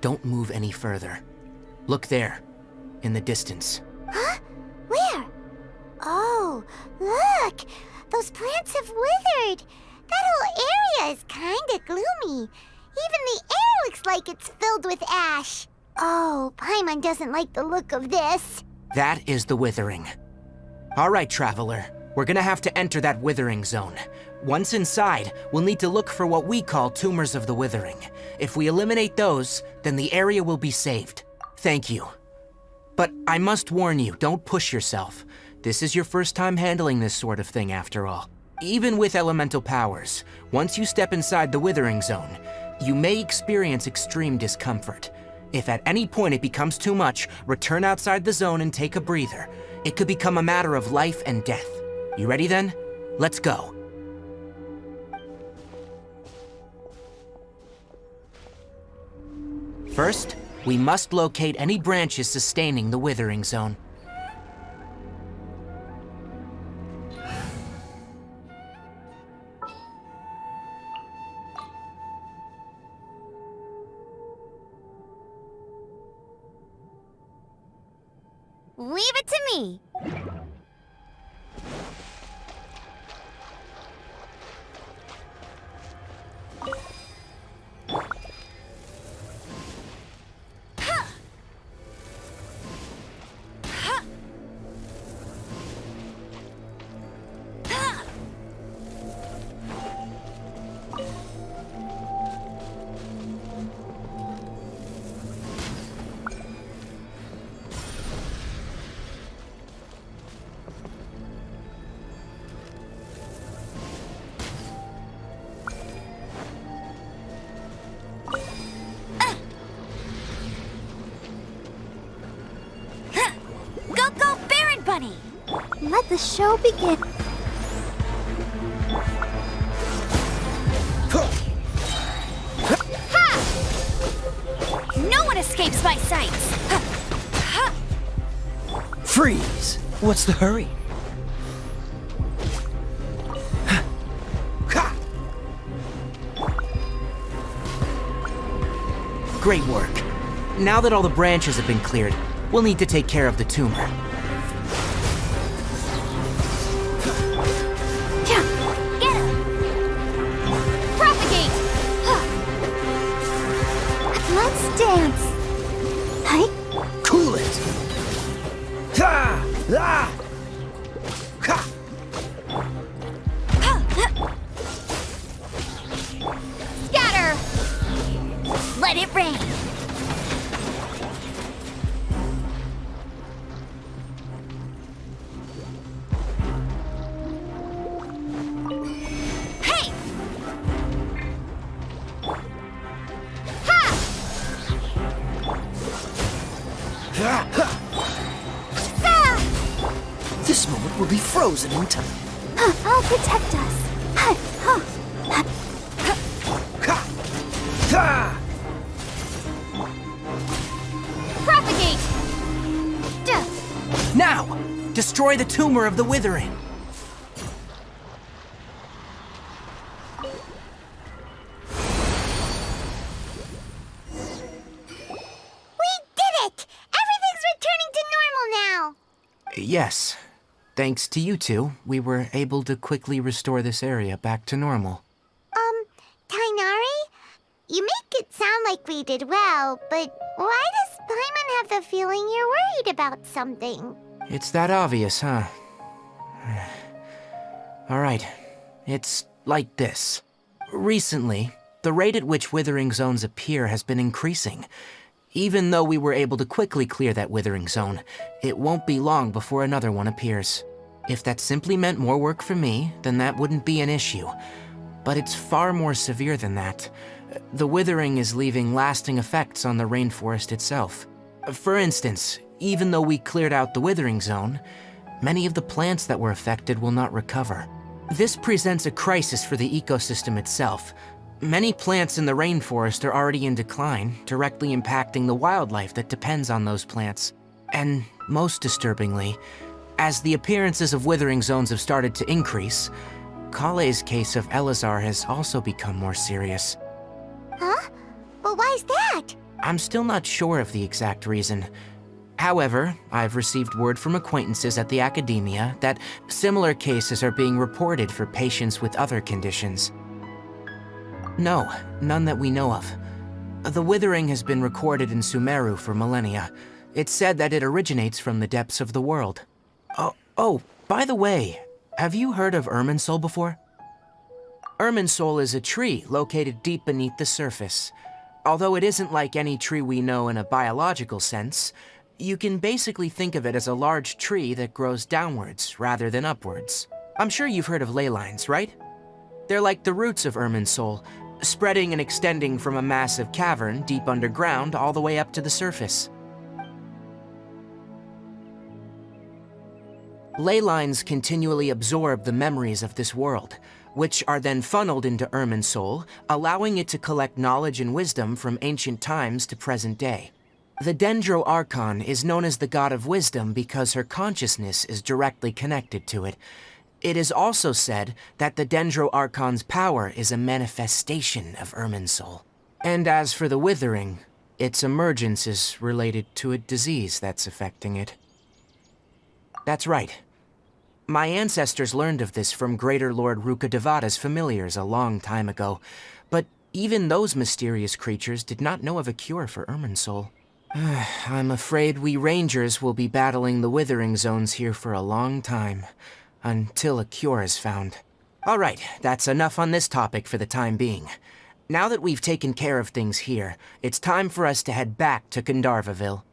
Speaker 4: Don't move any further. Look there, in the distance.
Speaker 1: Huh? Where? Oh, look! Those plants have withered! That whole area is kinda gloomy. Even the air looks like it's filled with ash. Oh, Paimon doesn't like the look of this.
Speaker 4: That is the withering. All right, traveler. We're gonna have to enter that withering zone. Once inside, we'll need to look for what we call tumors of the withering. If we eliminate those, then the area will be saved. Thank you. But I must warn you, don't push yourself. This is your first time handling this sort of thing, after all. Even with elemental powers, once you step inside the withering zone, you may experience extreme discomfort. If at any point it becomes too much, return outside the zone and take a breather. It could become a matter of life and death. You ready then? Let's go. First, we must locate any branches sustaining the withering zone.
Speaker 1: Leave it to me.
Speaker 2: Let the show begin.
Speaker 1: Ha!
Speaker 4: What's the hurry? Great work. Now that all the branches have been cleared, we'll need to take care of the tumor.
Speaker 3: Get him! Propagate! Let's dance. Hi.
Speaker 4: Cool it! Ha! Ah! Ha!
Speaker 3: Scatter! Let it rain. Hey! Ha!
Speaker 4: This moment will be frozen in time.
Speaker 3: I'll protect us. Propagate!
Speaker 4: Now, destroy the tumor of the withering.
Speaker 1: We did it! Everything's returning to normal now!
Speaker 4: Yes. Thanks to you two, we were able to quickly restore this area back to normal.
Speaker 1: Tainari? You make it sound like we did well, but why does Paimon have the feeling you're worried about something?
Speaker 4: It's that obvious, huh? Alright, it's like this. Recently, the rate at which withering zones appear has been increasing. Even though we were able to quickly clear that withering zone, it won't be long before another one appears. If that simply meant more work for me, then that wouldn't be an issue. But it's far more severe than that. The withering is leaving lasting effects on the rainforest itself. For instance, even though we cleared out the withering zone, many of the plants that were affected will not recover. This presents a crisis for the ecosystem itself. Many plants in the rainforest are already in decline, directly impacting the wildlife that depends on those plants. And most disturbingly, as the appearances of withering zones have started to increase, Kale's case of Elazar has also become more serious.
Speaker 1: Huh? But why's that?
Speaker 4: I'm still not sure of the exact reason. However, I've received word from acquaintances at the academia that similar cases are being reported for patients with other conditions. No, none that we know of. The withering has been recorded in Sumeru for millennia. It's said that it originates from the depths of the world. Oh, by the way, have you heard of Irminsul before? Irminsul is a tree located deep beneath the surface. Although it isn't like any tree we know in a biological sense, you can basically think of it as a large tree that grows downwards rather than upwards. I'm sure you've heard of ley lines, right? They're like the roots of Irminsul, spreading and extending from a massive cavern deep underground all the way up to the surface. Ley lines continually absorb the memories of this world, which are then funneled into Irminsul, allowing it to collect knowledge and wisdom from ancient times to present day. The Dendro Archon is known as the god of wisdom because her consciousness is directly connected to it. It is also said that the Dendro Archon's power is a manifestation of Irminsul. And as for the withering, its emergence is related to a disease that's affecting it. That's right. My ancestors learned of this from Greater Lord Rukkhadevata's familiars a long time ago, but even those mysterious creatures did not know of a cure for Irminsul. I'm afraid we rangers will be battling the withering zones here for a long time, until a cure is found. All right, that's enough on this topic for the time being. Now that we've taken care of things here, it's time for us to head back to Gandharvaville.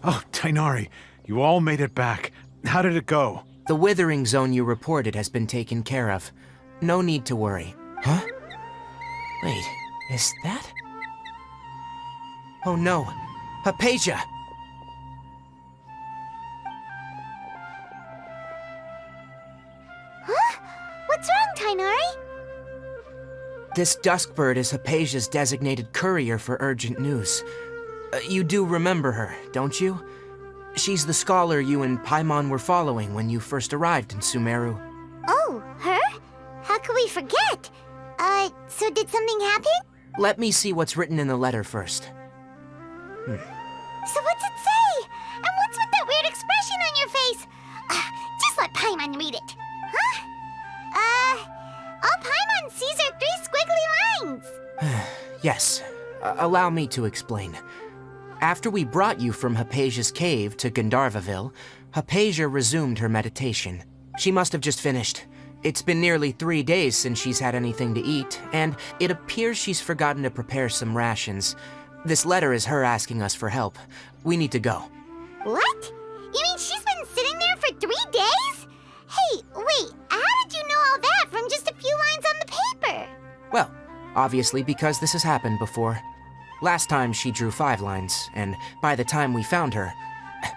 Speaker 6: Oh, Tainari, you all made it back. How did it go?
Speaker 4: The withering zone you reported has been taken care of. No need to worry. Huh? Wait, is that? Oh no, Hypatia!
Speaker 1: Huh? What's wrong, Tainari?
Speaker 4: This Duskbird is Hypatia's designated courier for urgent news. You do remember her, don't you? She's the scholar you and Paimon were following when you first arrived in Sumeru.
Speaker 1: Oh, her? How could we forget? So did something happen?
Speaker 4: Let me see what's written in the letter first.
Speaker 1: So what's it say? And what's with that weird expression on your face? Just let Paimon read it. Huh? All Paimon sees are 3 squiggly lines.
Speaker 4: Yes, allow me to explain. After we brought you from Hypatia's cave to Gandharvaville, Hypatia resumed her meditation. She must have just finished. It's been nearly 3 days since she's had anything to eat, and it appears she's forgotten to prepare some rations. This letter is her asking us for help. We need to go.
Speaker 1: What? You mean she's been sitting there for 3 days? Hey, wait, how did you know all that from just a few lines on the paper?
Speaker 4: Well, obviously because this has happened before. Last time she drew 5 lines, and by the time we found her,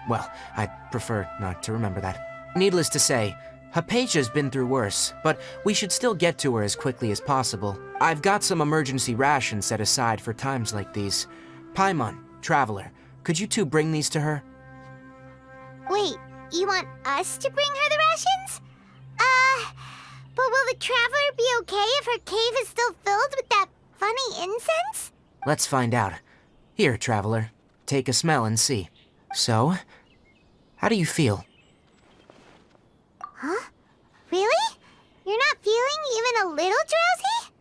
Speaker 4: well, I'd prefer not to remember that. Needless to say, Hypatia's been through worse, but we should still get to her as quickly as possible. I've got some emergency rations set aside for times like these. Paimon, Traveler, could you two bring these to her?
Speaker 1: Wait, you want us to bring her the rations? But will the Traveler be okay if her cave is still filled with that funny incense?
Speaker 4: Let's find out. Here, Traveler, take a smell and see. So, how do you feel?
Speaker 1: Huh? Really? You're not feeling even a little drowsy?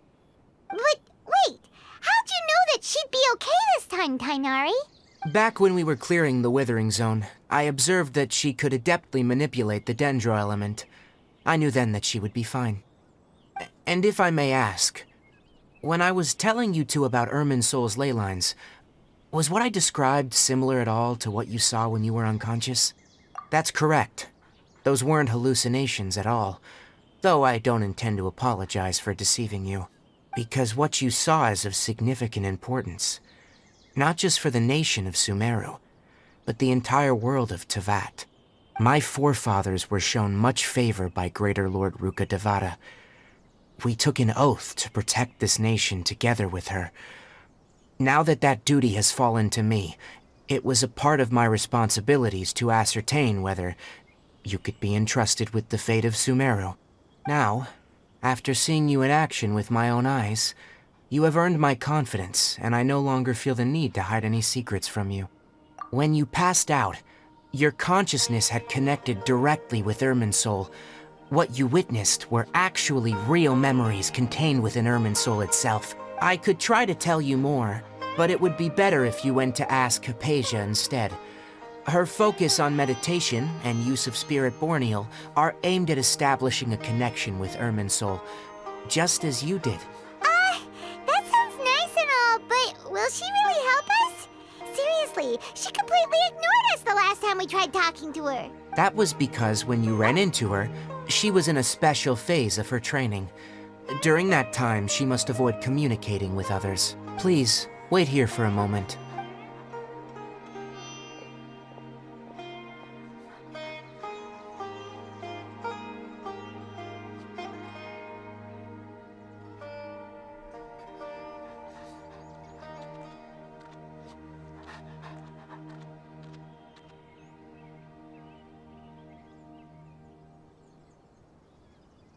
Speaker 1: But wait, how'd you know that she'd be okay this time, Tainari?
Speaker 4: Back when we were clearing the Withering Zone, I observed that she could adeptly manipulate the Dendro element. I knew then that she would be fine. And if I may ask, when I was telling you two about Irminsol's ley lines, was what I described similar at all to what you saw when you were unconscious? That's correct. Those weren't hallucinations at all, though I don't intend to apologize for deceiving you, because what you saw is of significant importance, not just for the nation of Sumeru, but the entire world of Teyvat. My forefathers were shown much favor by Greater Lord Rukkhadevata. We took an oath to protect this nation together with her. Now that that duty has fallen to me, it was a part of my responsibilities to ascertain whether you could be entrusted with the fate of Sumeru. Now, after seeing you in action with my own eyes, you have earned my confidence, and I no longer feel the need to hide any secrets from you. When you passed out, your consciousness had connected directly with Irminsul. What you witnessed were actually real memories contained within Irminsul itself. I could try to tell you more, but it would be better if you went to ask Hypatia instead. Her focus on meditation and use of Spirit Borneal are aimed at establishing a connection with Irminsul, just as you did.
Speaker 1: That sounds nice and all, but will she really help us? Seriously, she completely ignored us the last time we tried talking to her.
Speaker 4: That was because when you ran into her, she was in a special phase of her training. During that time, she must avoid communicating with others. Please, wait here for a moment.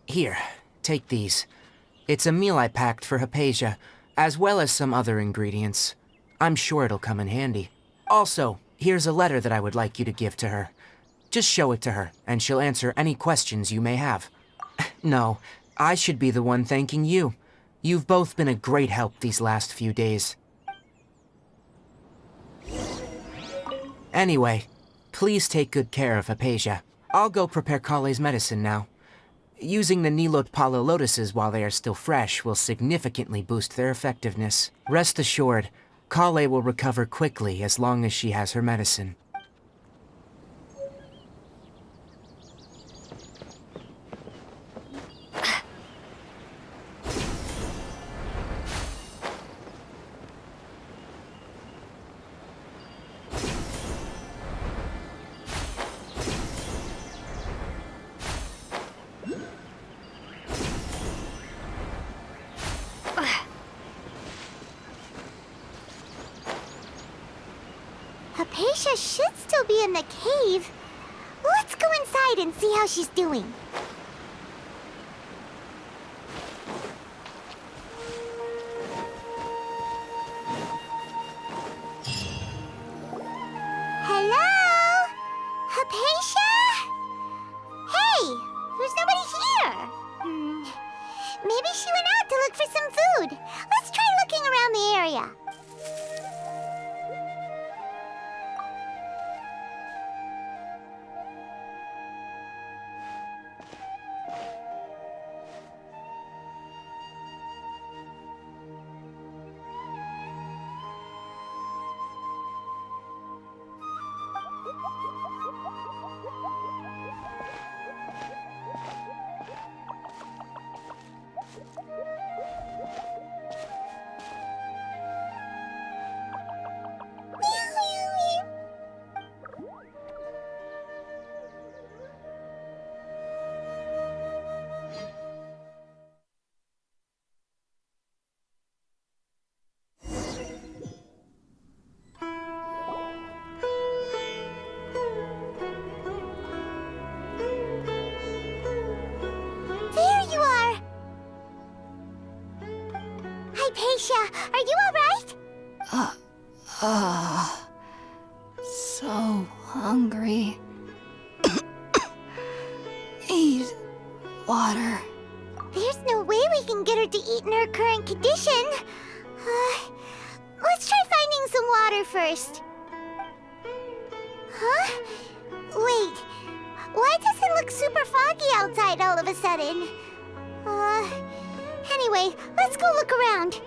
Speaker 4: Here, take these. It's a meal I packed for Hypatia, as well as some other ingredients. I'm sure it'll come in handy. Also, here's a letter that I would like you to give to her. Just show it to her, and she'll answer any questions you may have. No, I should be the one thanking you. You've both been a great help these last few days. Anyway, please take good care of Hypatia. I'll go prepare Kale's medicine now. Using the Nilot Palo Lotuses while they are still fresh will significantly boost their effectiveness. Rest assured, Kale will recover quickly as long as she has her medicine.
Speaker 1: Hypatia should still be in the cave. Let's go inside and see how she's doing. Hello? Hypatia? Hey, there's nobody here. Maybe she went out to look for some food. Let's try looking around the area. Hypatia, are you alright?
Speaker 2: So hungry. Need water.
Speaker 1: There's no way we can get her to eat in her current condition. Let's try finding some water first. Huh? Wait, why does it look super foggy outside all of a sudden? Anyway, let's go look around.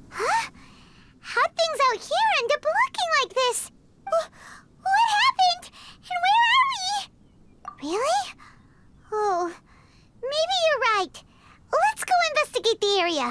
Speaker 1: Huh? How'd things out here end up looking like this? What happened? And where are we? Really? Oh, maybe you're right. Let's go investigate the area.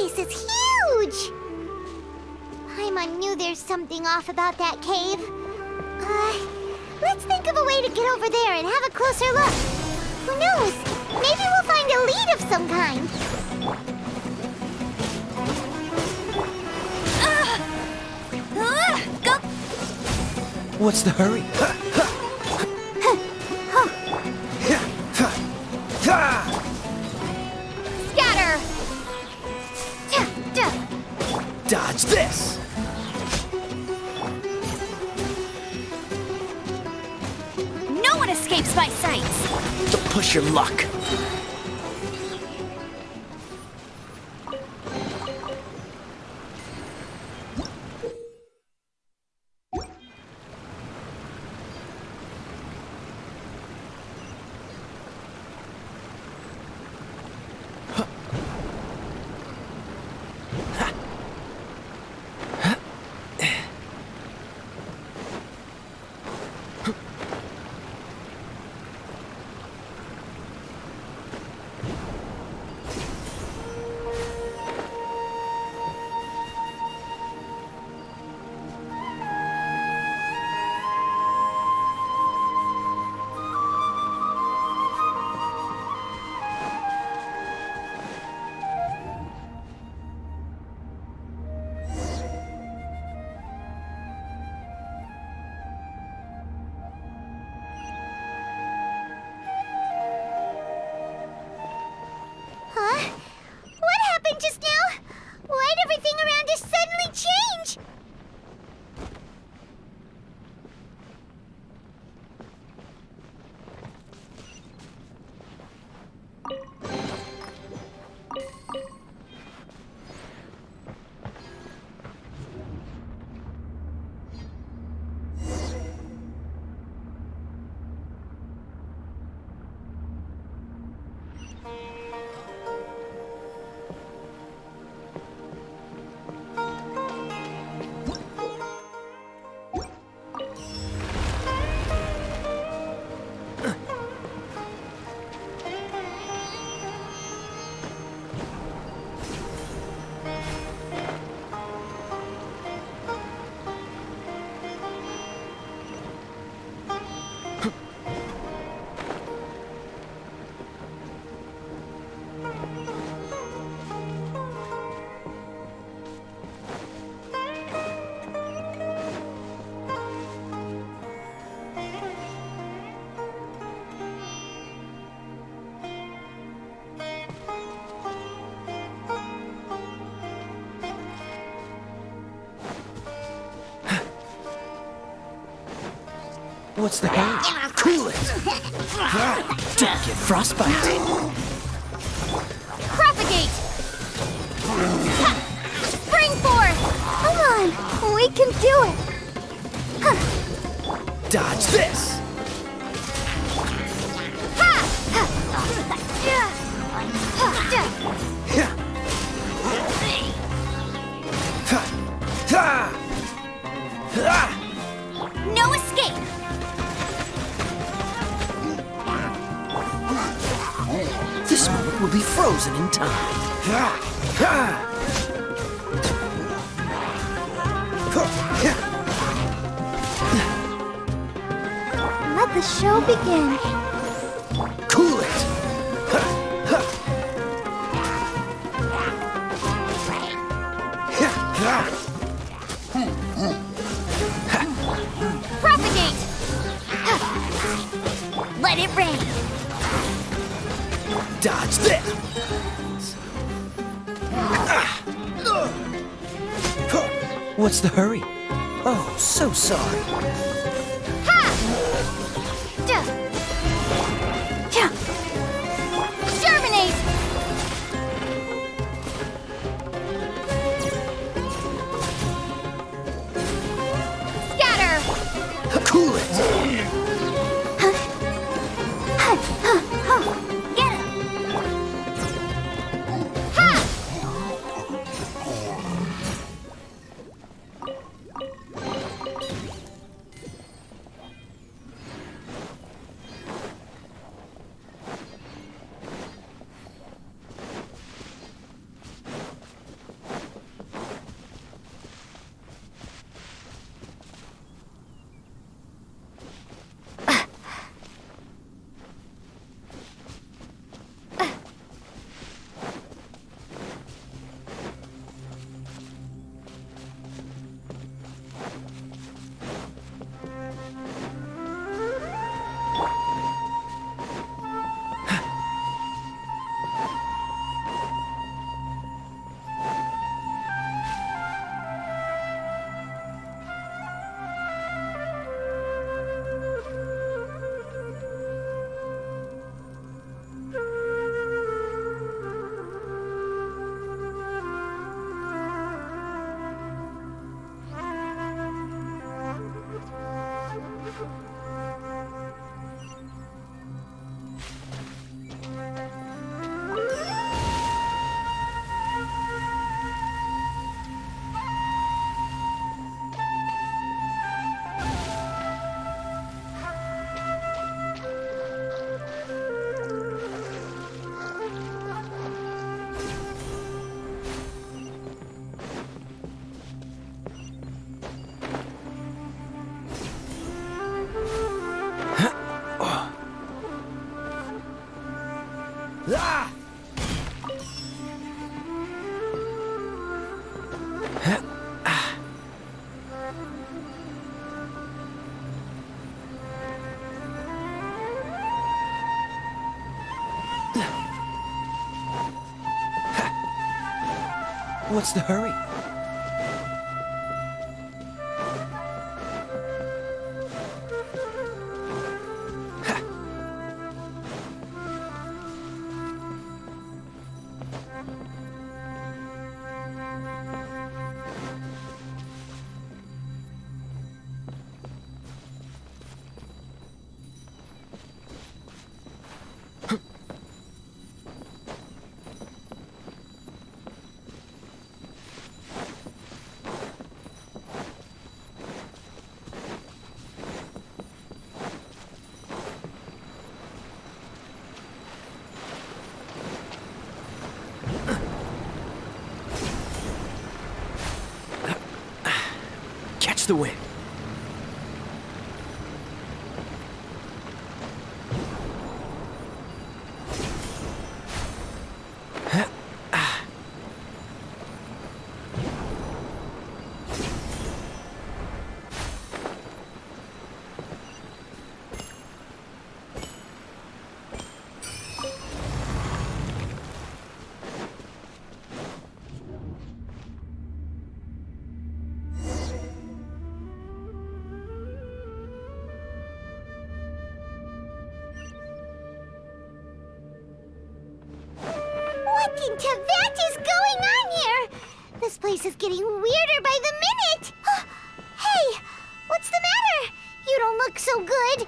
Speaker 1: This is huge! Paimon knew there's something off about that cave. Let's think of a way to get over there and have a closer look. Who knows? Maybe we'll find a lead of some kind.
Speaker 2: Go!
Speaker 7: What's the hurry?
Speaker 3: Scatter!
Speaker 7: Dodge this!
Speaker 2: No one escapes my sights!
Speaker 7: Don't push your luck. What's the hurry? Cool it! Don't get frostbite!
Speaker 3: Propagate! Ha! Spring forth! Come on, we can do it!
Speaker 7: Dodge this!
Speaker 3: Ha! Ha! Yeah! No escape!
Speaker 7: This moment will be frozen in time.
Speaker 3: Let the show begin.
Speaker 7: Cool it!
Speaker 3: Propagate! Let it rain!
Speaker 7: Dodge this! What's the hurry? Oh, so sorry.
Speaker 3: Ha! Duh. Yeah. Germinate! Scatter!
Speaker 7: Cool it!
Speaker 3: Get him! Ha!
Speaker 7: Ah! What's the hurry? Catch the wind.
Speaker 1: in Tibet is going on here? This place is getting weirder by the minute. Hey, what's the matter? You don't look so good.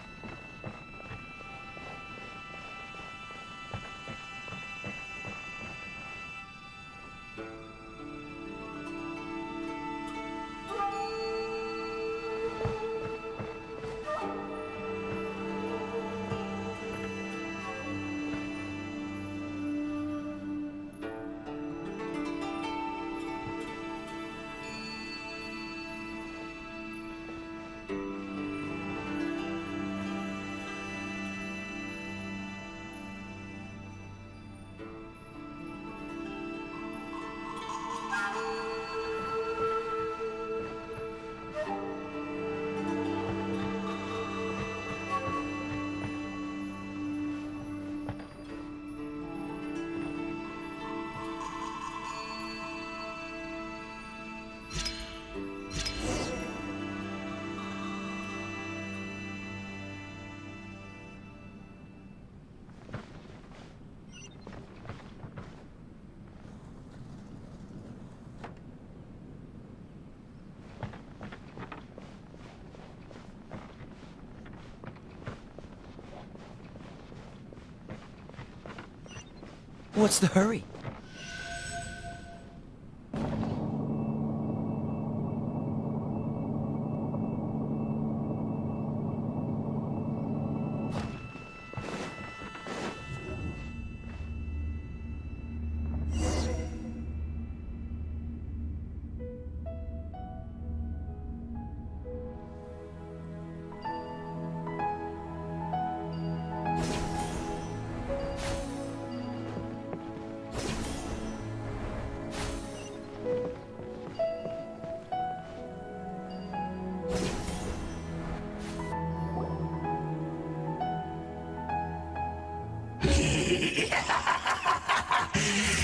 Speaker 7: What's the hurry?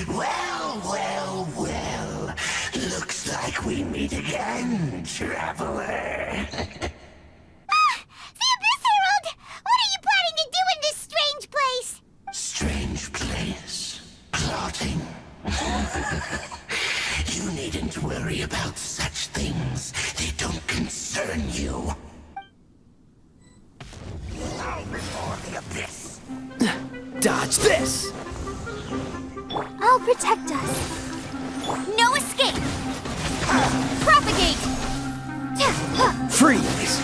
Speaker 8: Well. Looks like we meet again, traveler.
Speaker 1: The Abyss Herald! What are you planning to do in this strange place?
Speaker 8: Strange place. Plotting. You needn't worry about such things. They don't concern you. Bow before the Abyss.
Speaker 7: Dodge this!
Speaker 3: I'll protect us. No escape! Propagate!
Speaker 7: Freeze!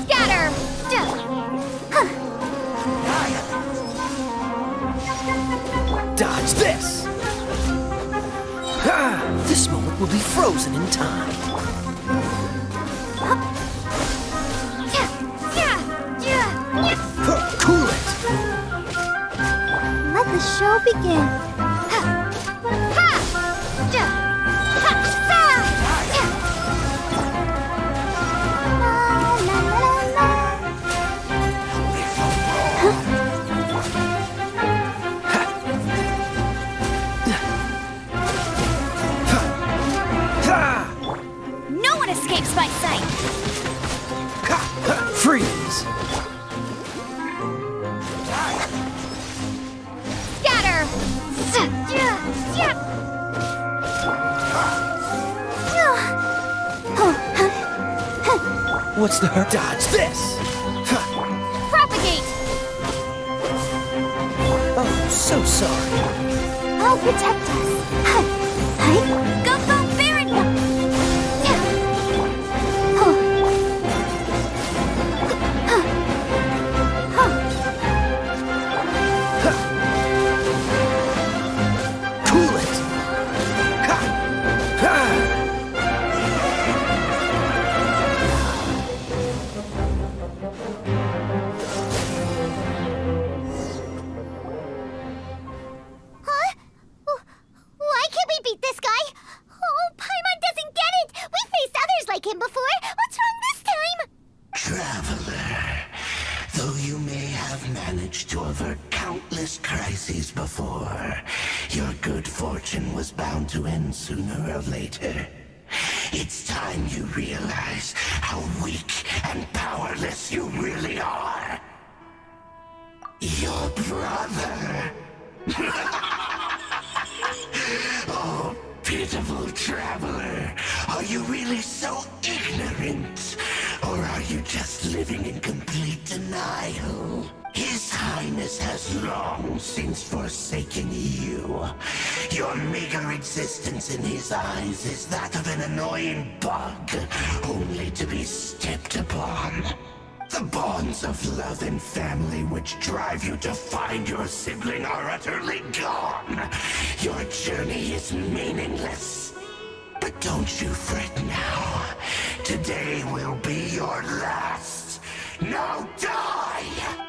Speaker 3: Scatter!
Speaker 7: Dodge this! This moment will be frozen in time. Cool it!
Speaker 3: Let the show begin.
Speaker 2: No one escapes my sight!
Speaker 7: Freeze!
Speaker 3: Scatter!
Speaker 7: What's the hurt? Dodge this!
Speaker 3: Propagate!
Speaker 7: Oh, so sorry.
Speaker 3: I'll protect us. Go, go, Baron!
Speaker 7: Cool it!
Speaker 1: Huh? Why can't we beat this guy? Oh, Paimon doesn't get it! We faced others like him before! What's wrong this time?
Speaker 8: Traveler, though you may have managed to avert countless crises before, your good fortune was bound to end sooner or later. It's time you realize how weak and powerless you really are. Your brother. Oh, pitiful traveler. Are you really so ignorant? Or are you just living in complete denial? His Highness has long since forsaken you. Your meager existence in his eyes is that of an annoying bug, only to be stepped upon. The bonds of love and family which drive you to find your sibling are utterly gone. Your journey is meaningless. But don't you fret now. Today will be your last. Now die!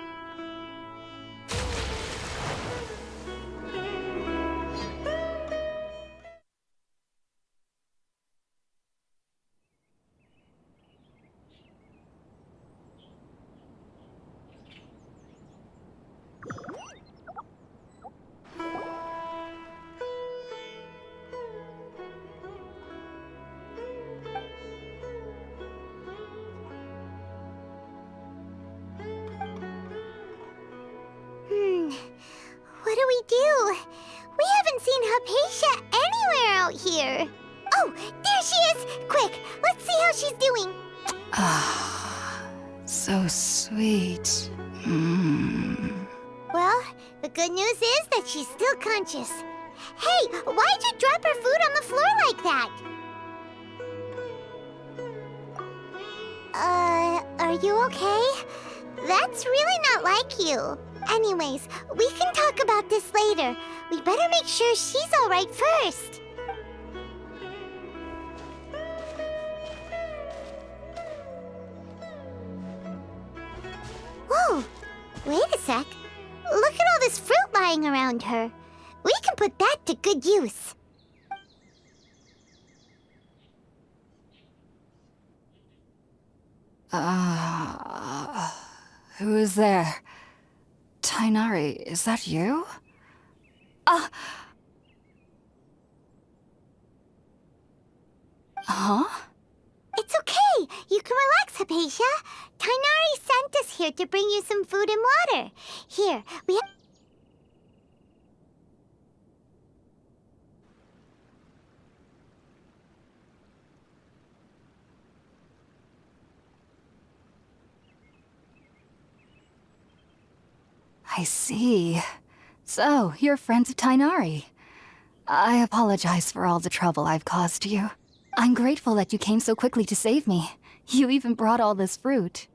Speaker 1: What do we do? We haven't seen Hypatia anywhere out here. Oh, there she is! Quick, let's see how she's doing.
Speaker 2: Ah, so sweet.
Speaker 1: Well, the good news is that she's still conscious. Hey, why'd you drop her food on the floor like that? Are you okay? That's really not like you. Anyways, we can talk about this later. We better make sure she's all right first. Whoa, wait a sec. Look at all this fruit lying around her. We can put that to good use.
Speaker 2: Who is there? Tainari, is that you? Huh?
Speaker 1: It's okay. You can relax, Hypatia. Tainari sent us here to bring you some food and water. Here, we have...
Speaker 2: I see. So, you're friends of Tainari. I apologize for all the trouble I've caused you. I'm grateful that you came so quickly to save me. You even brought all this fruit.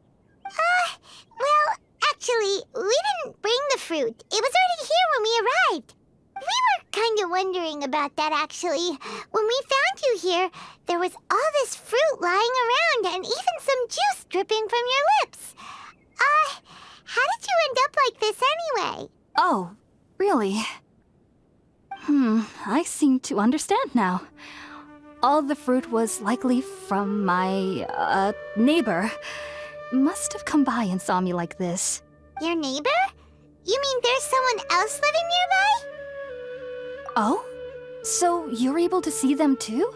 Speaker 1: Well, actually, we didn't bring the fruit. It was already here when we arrived. We were kind of wondering about that, actually. When we found you here, there was all this fruit lying around and even some juice dripping from your lips. How did you end up like this anyway?
Speaker 2: Oh, really? I seem to understand now. All the fruit was likely from my, neighbor. Must have come by and saw me like this.
Speaker 1: Your neighbor? You mean there's someone else living nearby?
Speaker 2: Oh? So you're able to see them too?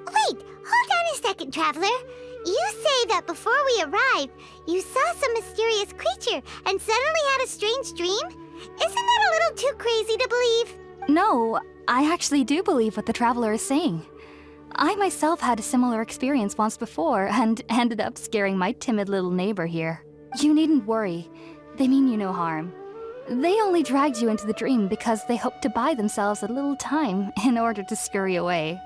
Speaker 1: Wait, hold on a second, Traveler. You say that before we arrived, you saw some mysterious creature and suddenly had a strange dream? Isn't that a little too crazy to believe?
Speaker 2: No, I actually do believe what the Traveler is saying. I myself had a similar experience once before and ended up scaring my timid little neighbor here. You needn't worry. They mean you no harm. They only dragged you into the dream because they hoped to buy themselves a little time in order to scurry away.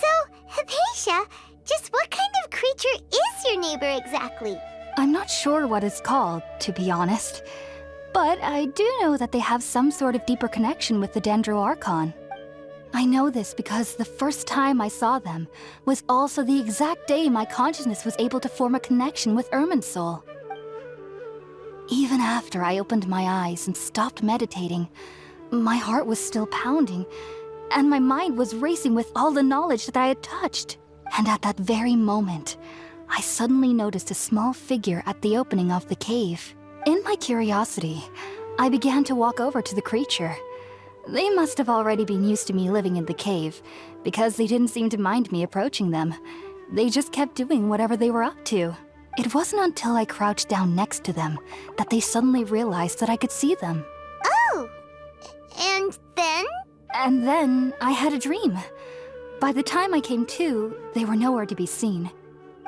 Speaker 1: So, Hypatia, just what kind of creature is your neighbor exactly?
Speaker 2: I'm not sure what it's called, to be honest. But I do know that they have some sort of deeper connection with the Dendro Archon. I know this because the first time I saw them was also the exact day my consciousness was able to form a connection with Irminsul. Even after I opened my eyes and stopped meditating, my heart was still pounding, and my mind was racing with all the knowledge that I had touched. And at that very moment, I suddenly noticed a small figure at the opening of the cave. In my curiosity, I began to walk over to the creature. They must have already been used to me living in the cave, because they didn't seem to mind me approaching them. They just kept doing whatever they were up to. It wasn't until I crouched down next to them that they suddenly realized that I could see them.
Speaker 1: Oh! And then?
Speaker 2: And then I had a dream. By the time I came to, they were nowhere to be seen.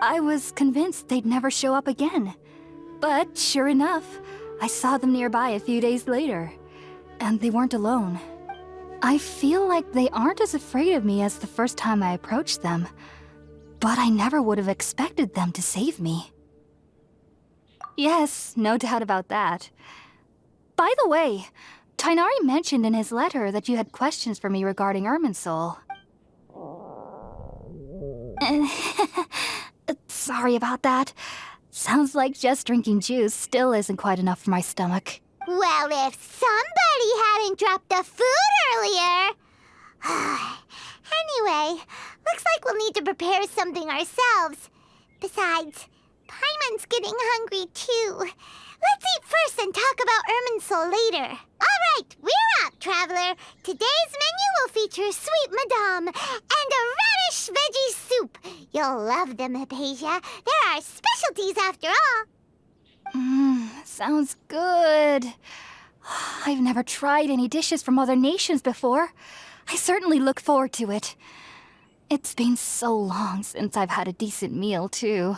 Speaker 2: I was convinced they'd never show up again. But sure enough, I saw them nearby a few days later. And they weren't alone. I feel like they aren't as afraid of me as the first time I approached them. But I never would have expected them to save me. Yes, no doubt about that. By the way, Tighnari mentioned in his letter that you had questions for me regarding Irminsul. Sorry about that. Sounds like just drinking juice still isn't quite enough for my stomach.
Speaker 1: Well, if somebody hadn't dropped the food earlier... Anyway, looks like we'll need to prepare something ourselves. Besides, Paimon's getting hungry too. Let's eat first and talk about Irminsul later. All right, we're up, traveler. Today's menu will feature sweet madame and a radish veggie soup. You'll love them, Hypatia. They're our specialties after all.
Speaker 2: Sounds good. I've never tried any dishes from other nations before. I certainly look forward to it. It's been so long since I've had a decent meal, too.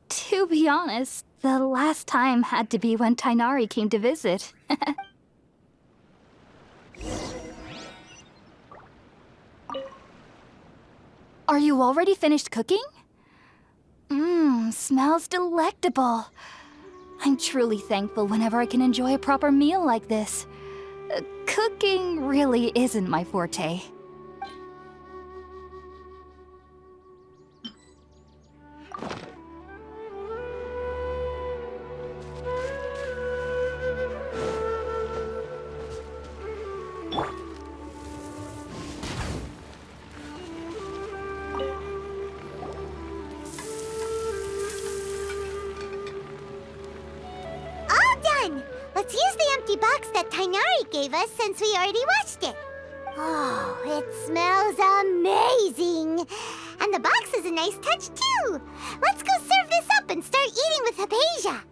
Speaker 2: To be honest, the last time had to be when Tighnari came to visit. Are you already finished cooking? Smells delectable. I'm truly thankful whenever I can enjoy a proper meal like this. Cooking really isn't my forte.
Speaker 1: Let's use the empty box that Tighnari gave us since we already watched it. Oh, it smells amazing. And the box is a nice touch, too. Let's go serve this up and start eating with Hypatia.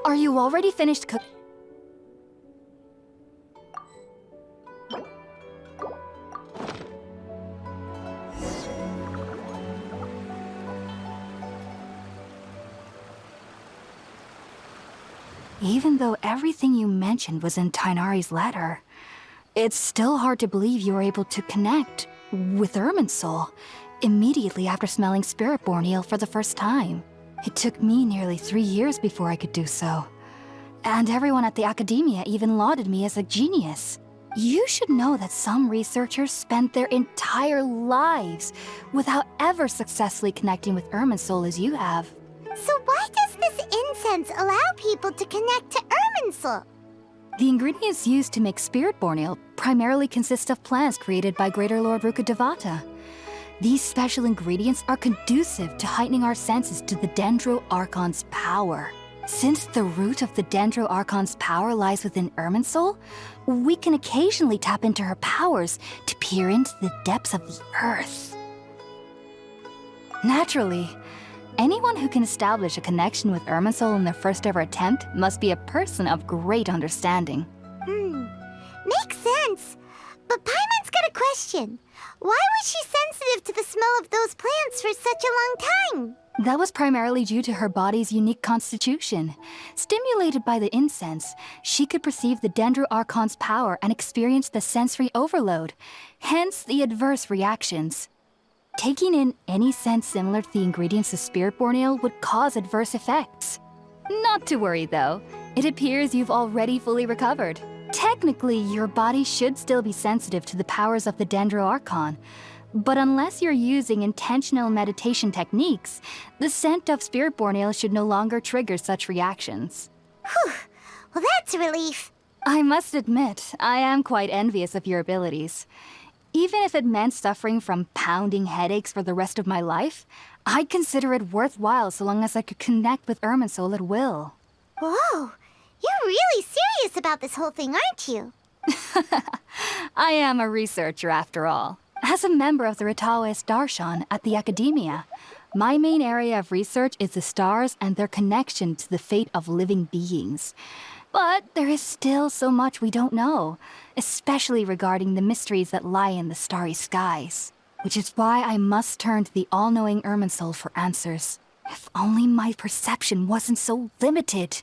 Speaker 2: Are you already finished cooking? Even though everything you mentioned was in Tighnari's letter, it's still hard to believe you were able to connect with Irminsul immediately after smelling Spiritborn Ale for the first time. It took me nearly 3 years before I could do so. And everyone at the Academia even lauded me as a genius. You should know that some researchers spent their entire lives without ever successfully connecting with Irminsul as you have.
Speaker 1: So why does this incense allow people to connect to Irminsul?
Speaker 2: The ingredients used to make Spiritborn Ale primarily consist of plants created by Greater Lord Rukkhadevata. These special ingredients are conducive to heightening our senses to the Dendro Archon's power. Since the root of the Dendro Archon's power lies within Irminsul, we can occasionally tap into her powers to peer into the depths of the earth. Naturally, anyone who can establish a connection with Irminsul in their first ever attempt must be a person of great understanding.
Speaker 1: Makes sense. But Paimon's got a question. Why was she sensitive to the smell of those plants for such a long time?
Speaker 2: That was primarily due to her body's unique constitution. Stimulated by the incense, she could perceive the Dendro Archon's power and experience the sensory overload, hence the adverse reactions. Taking in any scent similar to the ingredients of Spiritborn Ale would cause adverse effects. Not to worry though, it appears you've already fully recovered. Technically, your body should still be sensitive to the powers of the Dendro Archon, but unless you're using intentional meditation techniques, the scent of Spiritborn Ale should no longer trigger such reactions.
Speaker 1: Whew, well that's a relief.
Speaker 2: I must admit, I am quite envious of your abilities. Even if it meant suffering from pounding headaches for the rest of my life, I'd consider it worthwhile so long as I could connect with Irminsul at will.
Speaker 1: Whoa, you're really serious about this whole thing, aren't you?
Speaker 2: I am a researcher after all. As a member of the Ritaoist Darshan at the Academia, my main area of research is the stars and their connection to the fate of living beings. But there is still so much we don't know, especially regarding the mysteries that lie in the starry skies. Which is why I must turn to the all-knowing Irminsul for answers. If only my perception wasn't so limited.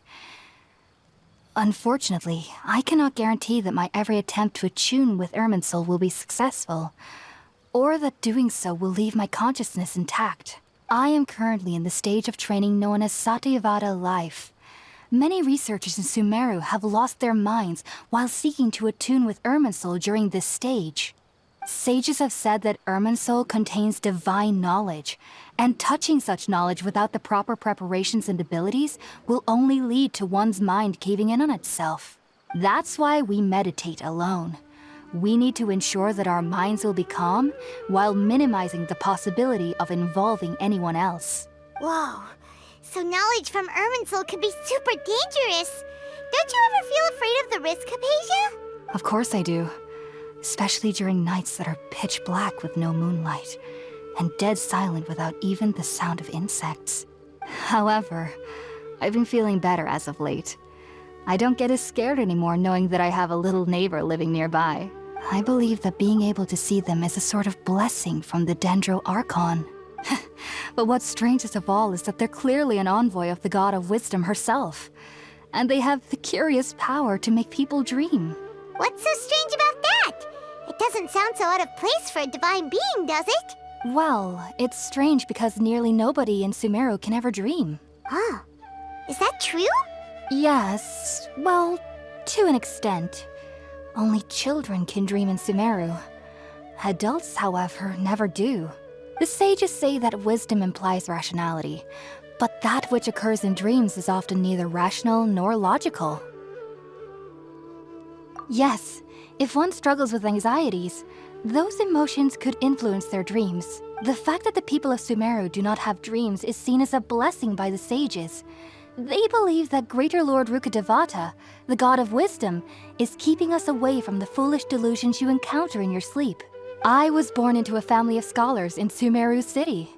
Speaker 2: Unfortunately, I cannot guarantee that my every attempt to attune with Irminsul will be successful, or that doing so will leave my consciousness intact. I am currently in the stage of training known as Satyavada life. Many researchers in Sumeru have lost their minds while seeking to attune with Irminsul during this stage. Sages have said that Irminsul contains divine knowledge, and touching such knowledge without the proper preparations and abilities will only lead to one's mind caving in on itself. That's why we meditate alone. We need to ensure that our minds will be calm while minimizing the possibility of involving anyone else.
Speaker 1: Whoa, so knowledge from Irminsul could be super dangerous. Don't you ever feel afraid of the risk, Hypatia?
Speaker 2: Of course I do. Especially during nights that are pitch black with no moonlight, and dead silent without even the sound of insects. However, I've been feeling better as of late. I don't get as scared anymore knowing that I have a little neighbor living nearby. I believe that being able to see them is a sort of blessing from the Dendro Archon. But what's strangest of all is that they're clearly an envoy of the God of Wisdom herself, and they have the curious power to make people dream.
Speaker 1: What's so strange about that? It doesn't sound so out of place for a divine being, does it?
Speaker 2: Well, it's strange because nearly nobody in Sumeru can ever dream.
Speaker 1: Huh. Is that true?
Speaker 2: Yes, well, to an extent. Only children can dream in Sumeru. Adults, however, never do. The sages say that wisdom implies rationality, but that which occurs in dreams is often neither rational nor logical. Yes, if one struggles with anxieties, those emotions could influence their dreams. The fact that the people of Sumeru do not have dreams is seen as a blessing by the sages. They believe that Greater Lord Rukkhadevata, the god of wisdom, is keeping us away from the foolish delusions you encounter in your sleep. I was born into a family of scholars in Sumeru City.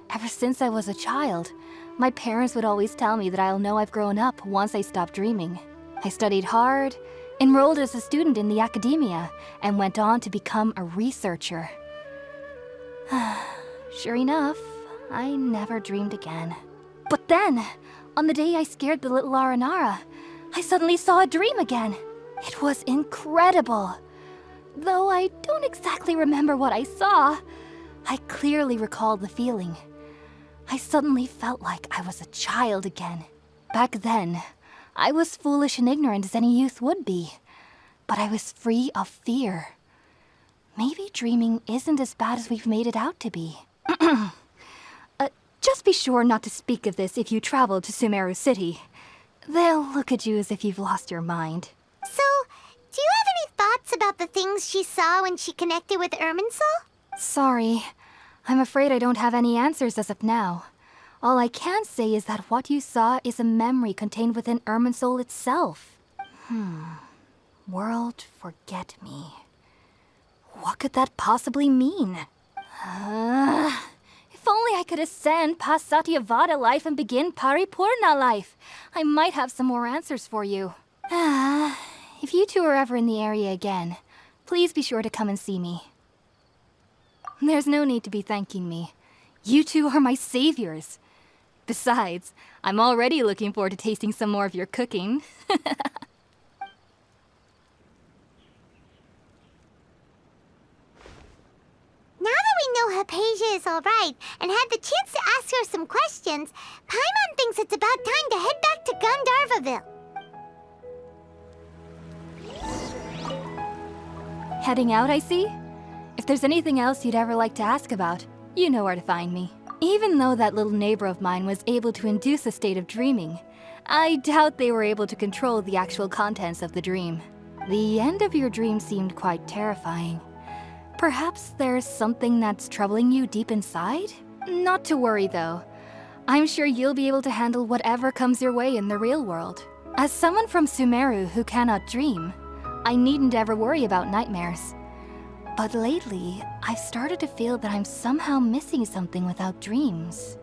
Speaker 2: Ever since I was a child, my parents would always tell me that I'll know I've grown up once I stop dreaming. I studied hard, enrolled as a student in the academia, and went on to become a researcher. Sure enough, I never dreamed again. But then, on the day I scared the little Aranara, I suddenly saw a dream again. It was incredible. Though I don't exactly remember what I saw, I clearly recalled the feeling. I suddenly felt like I was a child again. Back then, I was foolish and ignorant as any youth would be, but I was free of fear. Maybe dreaming isn't as bad as we've made it out to be. Just be sure not to speak of this if you travel to Sumeru City. They'll look at you as if you've lost your mind.
Speaker 1: So, do you have any thoughts about the things she saw when she connected with Irminsul?
Speaker 2: Sorry. I'm afraid I don't have any answers as of now. All I can say is that what you saw is a memory contained within Irminsul itself. World forget me. What could that possibly mean? If only I could ascend past Satyavada life and begin Paripurna life, I might have some more answers for you. If you two are ever in the area again, please be sure to come and see me. There's no need to be thanking me. You two are my saviors. Besides, I'm already looking forward to tasting some more of your cooking.
Speaker 1: Now that we know Hypatia is alright and had the chance to ask her some questions, Paimon thinks it's about time to head back to Gandharvaville.
Speaker 2: Heading out, I see? If there's anything else you'd ever like to ask about, you know where to find me. Even though that little neighbor of mine was able to induce a state of dreaming, I doubt they were able to control the actual contents of the dream. The end of your dream seemed quite terrifying. Perhaps there's something that's troubling you deep inside? Not to worry, though. I'm sure you'll be able to handle whatever comes your way in the real world. As someone from Sumeru who cannot dream, I needn't ever worry about nightmares. But lately, I've started to feel that I'm somehow missing something without dreams.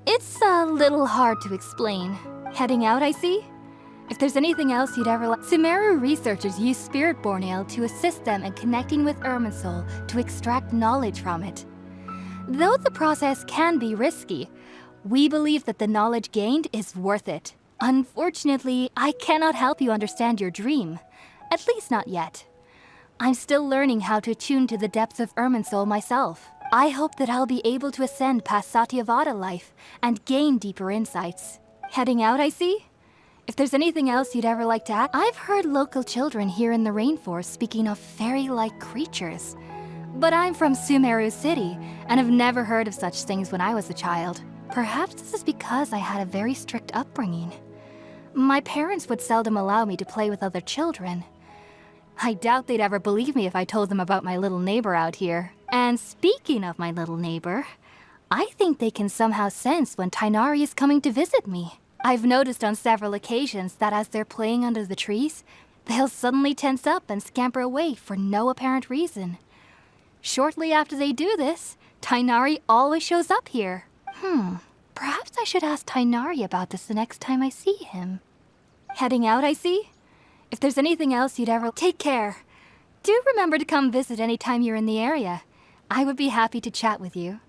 Speaker 2: It's a little hard to explain. Heading out, I see? If there's anything else you'd ever like... Sumeru researchers use Spirit-Born Ale to assist them in connecting with Irminsul to extract knowledge from it. Though the process can be risky, we believe that the knowledge gained is worth it. Unfortunately, I cannot help you understand your dream. At least not yet. I'm still learning how to attune to the depths of Irminsul myself. I hope that I'll be able to ascend past Satyavada life and gain deeper insights. Heading out, I see? If there's anything else you'd ever like to add, I've heard local children here in the rainforest speaking of fairy-like creatures. But I'm from Sumeru City, and have never heard of such things when I was a child. Perhaps this is because I had a very strict upbringing. My parents would seldom allow me to play with other children. I doubt they'd ever believe me if I told them about my little neighbor out here. And speaking of my little neighbor, I think they can somehow sense when Tighnari is coming to visit me. I've noticed on several occasions that as they're playing under the trees, they'll suddenly tense up and scamper away for no apparent reason. Shortly after they do this, Tighnari always shows up here. Perhaps I should ask Tighnari about this the next time I see him. Heading out, I see? If there's anything else you'd ever... Take care. Do remember to come visit anytime you're in the area. I would be happy to chat with you.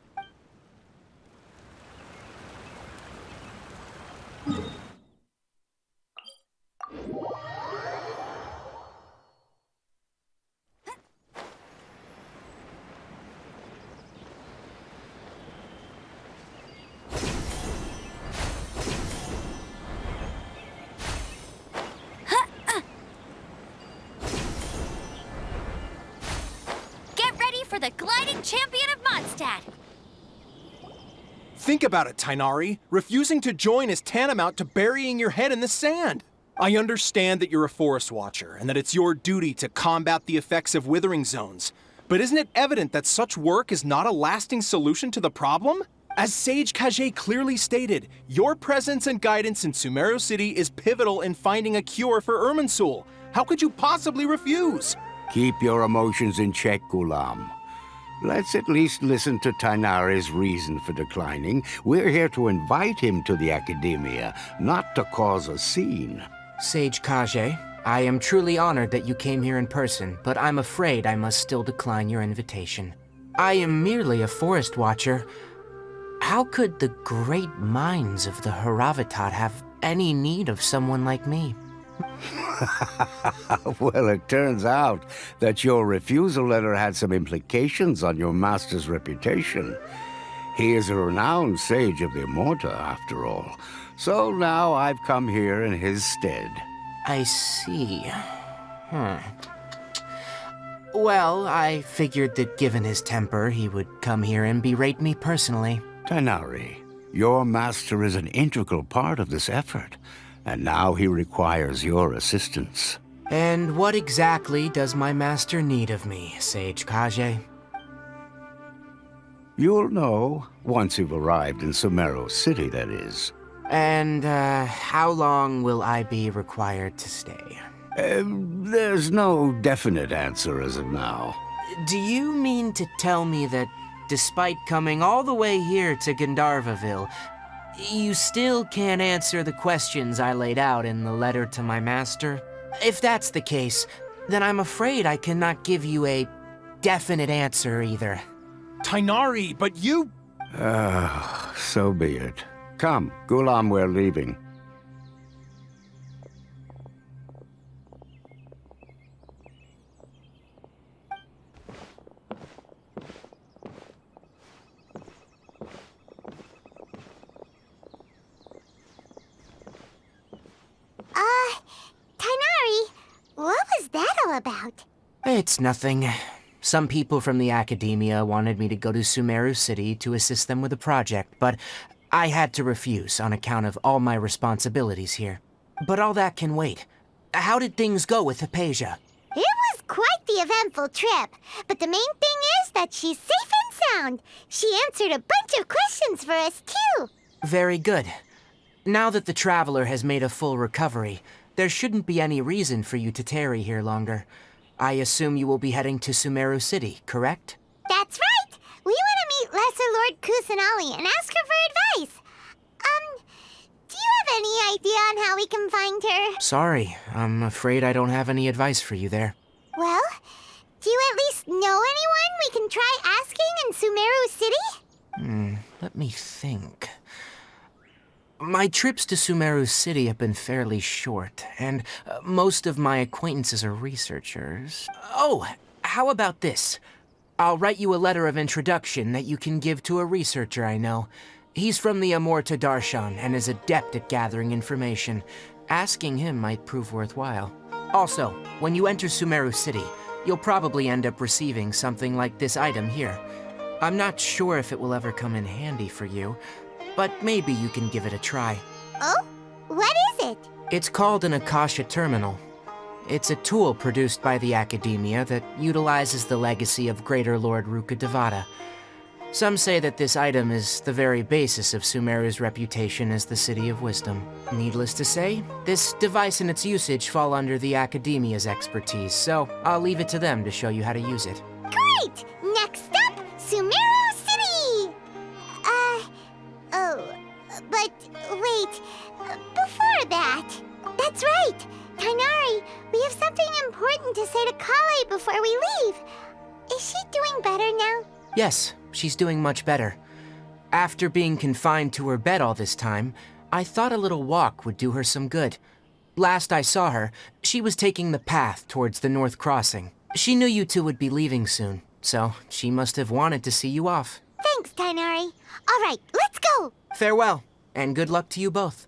Speaker 9: For the gliding champion of Mondstadt!
Speaker 10: Think about it, Tighnari. Refusing to join is tantamount to burying your head in the sand. I understand that you're a forest watcher, and that it's your duty to combat the effects of withering zones. But isn't it evident that such work is not a lasting solution to the problem? As Sage Kage clearly stated, your presence and guidance in Sumeru City is pivotal in finding a cure for Irminsul. How could you possibly refuse?
Speaker 11: Keep your emotions in check, Gulam. Let's at least listen to Tighnari's reason for declining. We're here to invite him to the Academia, not to cause a scene.
Speaker 4: Sage Kage, I am truly honored that you came here in person, but I'm afraid I must still decline your invitation. I am merely a forest watcher. How could the great minds of the Haravatat have any need of someone like me?
Speaker 11: Well, it turns out that your refusal letter had some implications on your master's reputation. He is a renowned sage of the Immorta, after all. So now I've come here in his stead.
Speaker 4: I see. Well, I figured that given his temper, he would come here and berate me personally.
Speaker 11: Tighnari, your master is an integral part of this effort. And now he requires your assistance.
Speaker 4: And what exactly does my master need of me, Sage Kage?
Speaker 11: You'll know, once you've arrived in Sumeru City, that is.
Speaker 4: And, how long will I be required to stay?
Speaker 11: There's no definite answer as of now.
Speaker 4: Do you mean to tell me that, despite coming all the way here to Gandharvaville, you still can't answer the questions I laid out in the letter to my master? If that's the case, then I'm afraid I cannot give you a definite answer either.
Speaker 10: Tighnari, but you...
Speaker 11: So be it. Come, Gulam, we're leaving.
Speaker 1: Tighnari, what was that all about?
Speaker 4: It's nothing. Some people from the Academia wanted me to go to Sumeru City to assist them with a project, but I had to refuse on account of all my responsibilities here. But all that can wait. How did things go with Hypatia?
Speaker 1: It was quite quite the eventful trip, but the main thing is that she's safe and sound. She answered a bunch of questions for us, too.
Speaker 4: Very good. Now that the traveler has made a full recovery, there shouldn't be any reason for you to tarry here longer. I assume you will be heading to Sumeru City, correct?
Speaker 1: That's right! We want to meet Lesser Lord Kusanali and ask her for advice. Do you have any idea on how we can find her?
Speaker 4: Sorry, I'm afraid I don't have any advice for you there.
Speaker 1: Well, do you at least know anyone we can try asking in Sumeru City?
Speaker 4: Let me think. My trips to Sumeru City have been fairly short, and most of my acquaintances are researchers. Oh, how about this? I'll write you a letter of introduction that you can give to a researcher I know. He's from the Amorta Darshan and is adept at gathering information. Asking him might prove worthwhile. Also, when you enter Sumeru City, you'll probably end up receiving something like this item here. I'm not sure if it will ever come in handy for you, but maybe you can give it a try.
Speaker 1: Oh? What is it?
Speaker 4: It's called an Akasha Terminal. It's a tool produced by the Academia that utilizes the legacy of Greater Lord Rukkhadevata. Some say that this item is the very basis of Sumeru's reputation as the City of Wisdom. Needless to say, this device and its usage fall under the Academia's expertise, so I'll leave it to them to show you how to use it.
Speaker 1: Great! Next up, Sumeru City! But wait, before that, that's right! Tainari, we have something important to say to Kale before we leave. Is she doing better now?
Speaker 4: Yes, she's doing much better. After being confined to her bed all this time, I thought a little walk would do her some good. Last I saw her, she was taking the path towards the North Crossing. She knew you two would be leaving soon, so she must have wanted to see you off.
Speaker 1: Thanks, Tainari. All right, let's go!
Speaker 4: Farewell, and good luck to you both.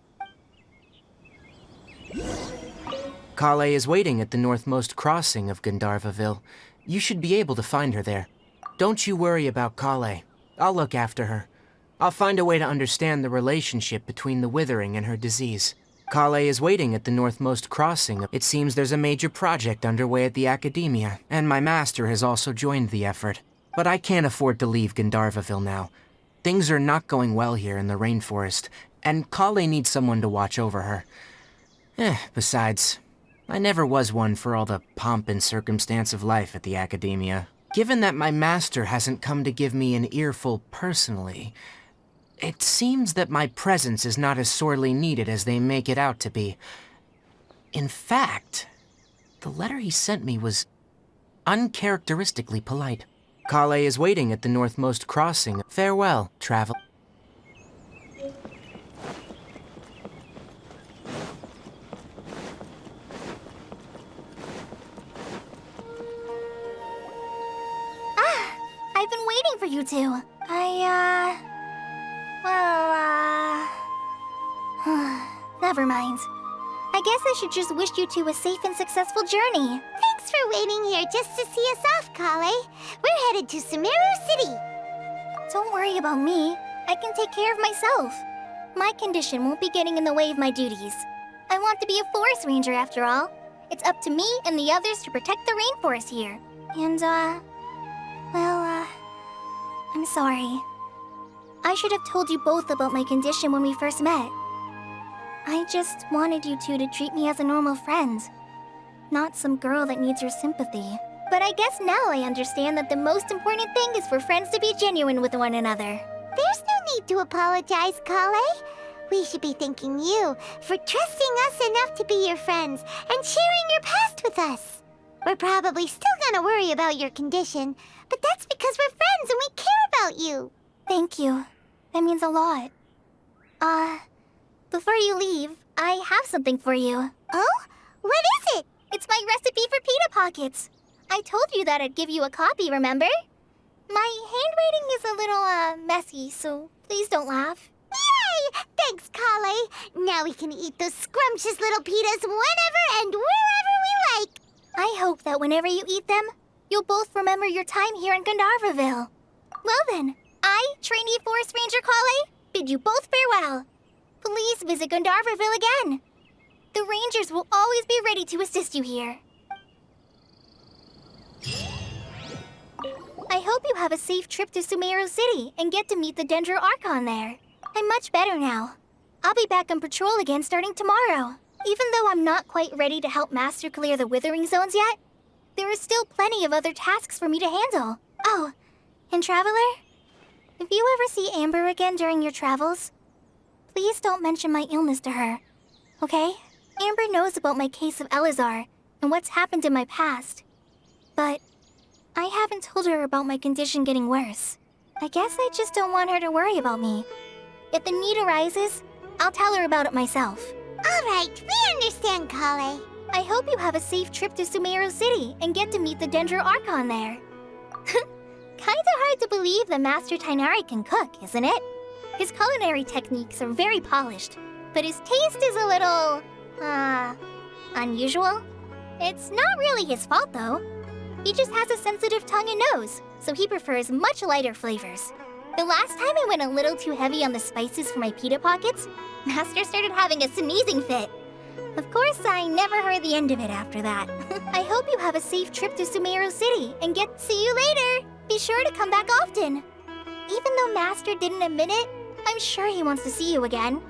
Speaker 4: Kale is waiting at the northmost crossing of Gandharvaville. You should be able to find her there. Don't you worry about Kale. I'll look after her. I'll find a way to understand the relationship between the withering and her disease. Kale is waiting at the northmost crossing. It seems there's a major project underway at the Academia, and my master has also joined the effort. But I can't afford to leave Gandharvaville now. Things are not going well here in the rainforest, and Kale needs someone to watch over her. Besides, I never was one for all the pomp and circumstance of life at the Academia. Given that my master hasn't come to give me an earful personally, it seems that my presence is not as sorely needed as they make it out to be. In fact, the letter he sent me was uncharacteristically polite. Kale is waiting at the northmost crossing. Farewell, travel.
Speaker 3: I've been waiting for you two. Never mind. I guess I should just wish you two a safe and successful journey.
Speaker 1: Thanks for waiting here just to see us off, Kale. We're headed to Sumeru City.
Speaker 3: Don't worry about me. I can take care of myself. My condition won't be getting in the way of my duties. I want to be a forest ranger after all. It's up to me and the others to protect the rainforest here. And, I'm sorry. I should have told you both about my condition when we first met. I just wanted you two to treat me as a normal friend, not some girl that needs your sympathy. But I guess now I understand that the most important thing is for friends to be genuine with one another.
Speaker 1: There's no need to apologize, Kale. We should be thanking you for trusting us enough to be your friends and sharing your past with us. We're probably still gonna worry about your condition, but that's because we're friends and we care about you.
Speaker 3: Thank you. That means a lot. Before you leave, I have something for you.
Speaker 1: Oh? What is it?
Speaker 3: It's my recipe for pita pockets. I told you that I'd give you a copy, remember? My handwriting is a little, messy, so please don't laugh.
Speaker 1: Yay! Thanks, Kale. Now we can eat those scrumptious little pitas whenever and wherever we like.
Speaker 3: I hope that whenever you eat them, you'll both remember your time here in Gandharvaville. Well then, I, trainee Forest Ranger Kale, bid you both farewell. Please visit Gandharvaville again. The Rangers will always be ready to assist you here. I hope you have a safe trip to Sumeru City and get to meet the Dendro Archon there. I'm much better now. I'll be back on patrol again starting tomorrow. Even though I'm not quite ready to help Master clear the Withering Zones yet, there are still plenty of other tasks for me to handle. Oh, and Traveler, if you ever see Amber again during your travels, please don't mention my illness to her, okay? Amber knows about my case of Elazar and what's happened in my past, but I haven't told her about my condition getting worse. I guess I just don't want her to worry about me. If the need arises, I'll tell her about it myself.
Speaker 1: All right, we understand, Kale.
Speaker 3: I hope you have a safe trip to Sumeru City and get to meet the Dendro Archon there. Kinda hard to believe that Master Tainari can cook, isn't it? His culinary techniques are very polished, but his taste is a little, unusual. It's not really his fault, though. He just has a sensitive tongue and nose, so he prefers much lighter flavors. The last time I went a little too heavy on the spices for my pita pockets, Master started having a sneezing fit. Of course, I never heard the end of it after that. I hope you have a safe trip to Sumeru City and see you later! Be sure to come back often! Even though Master didn't admit it, I'm sure he wants to see you again.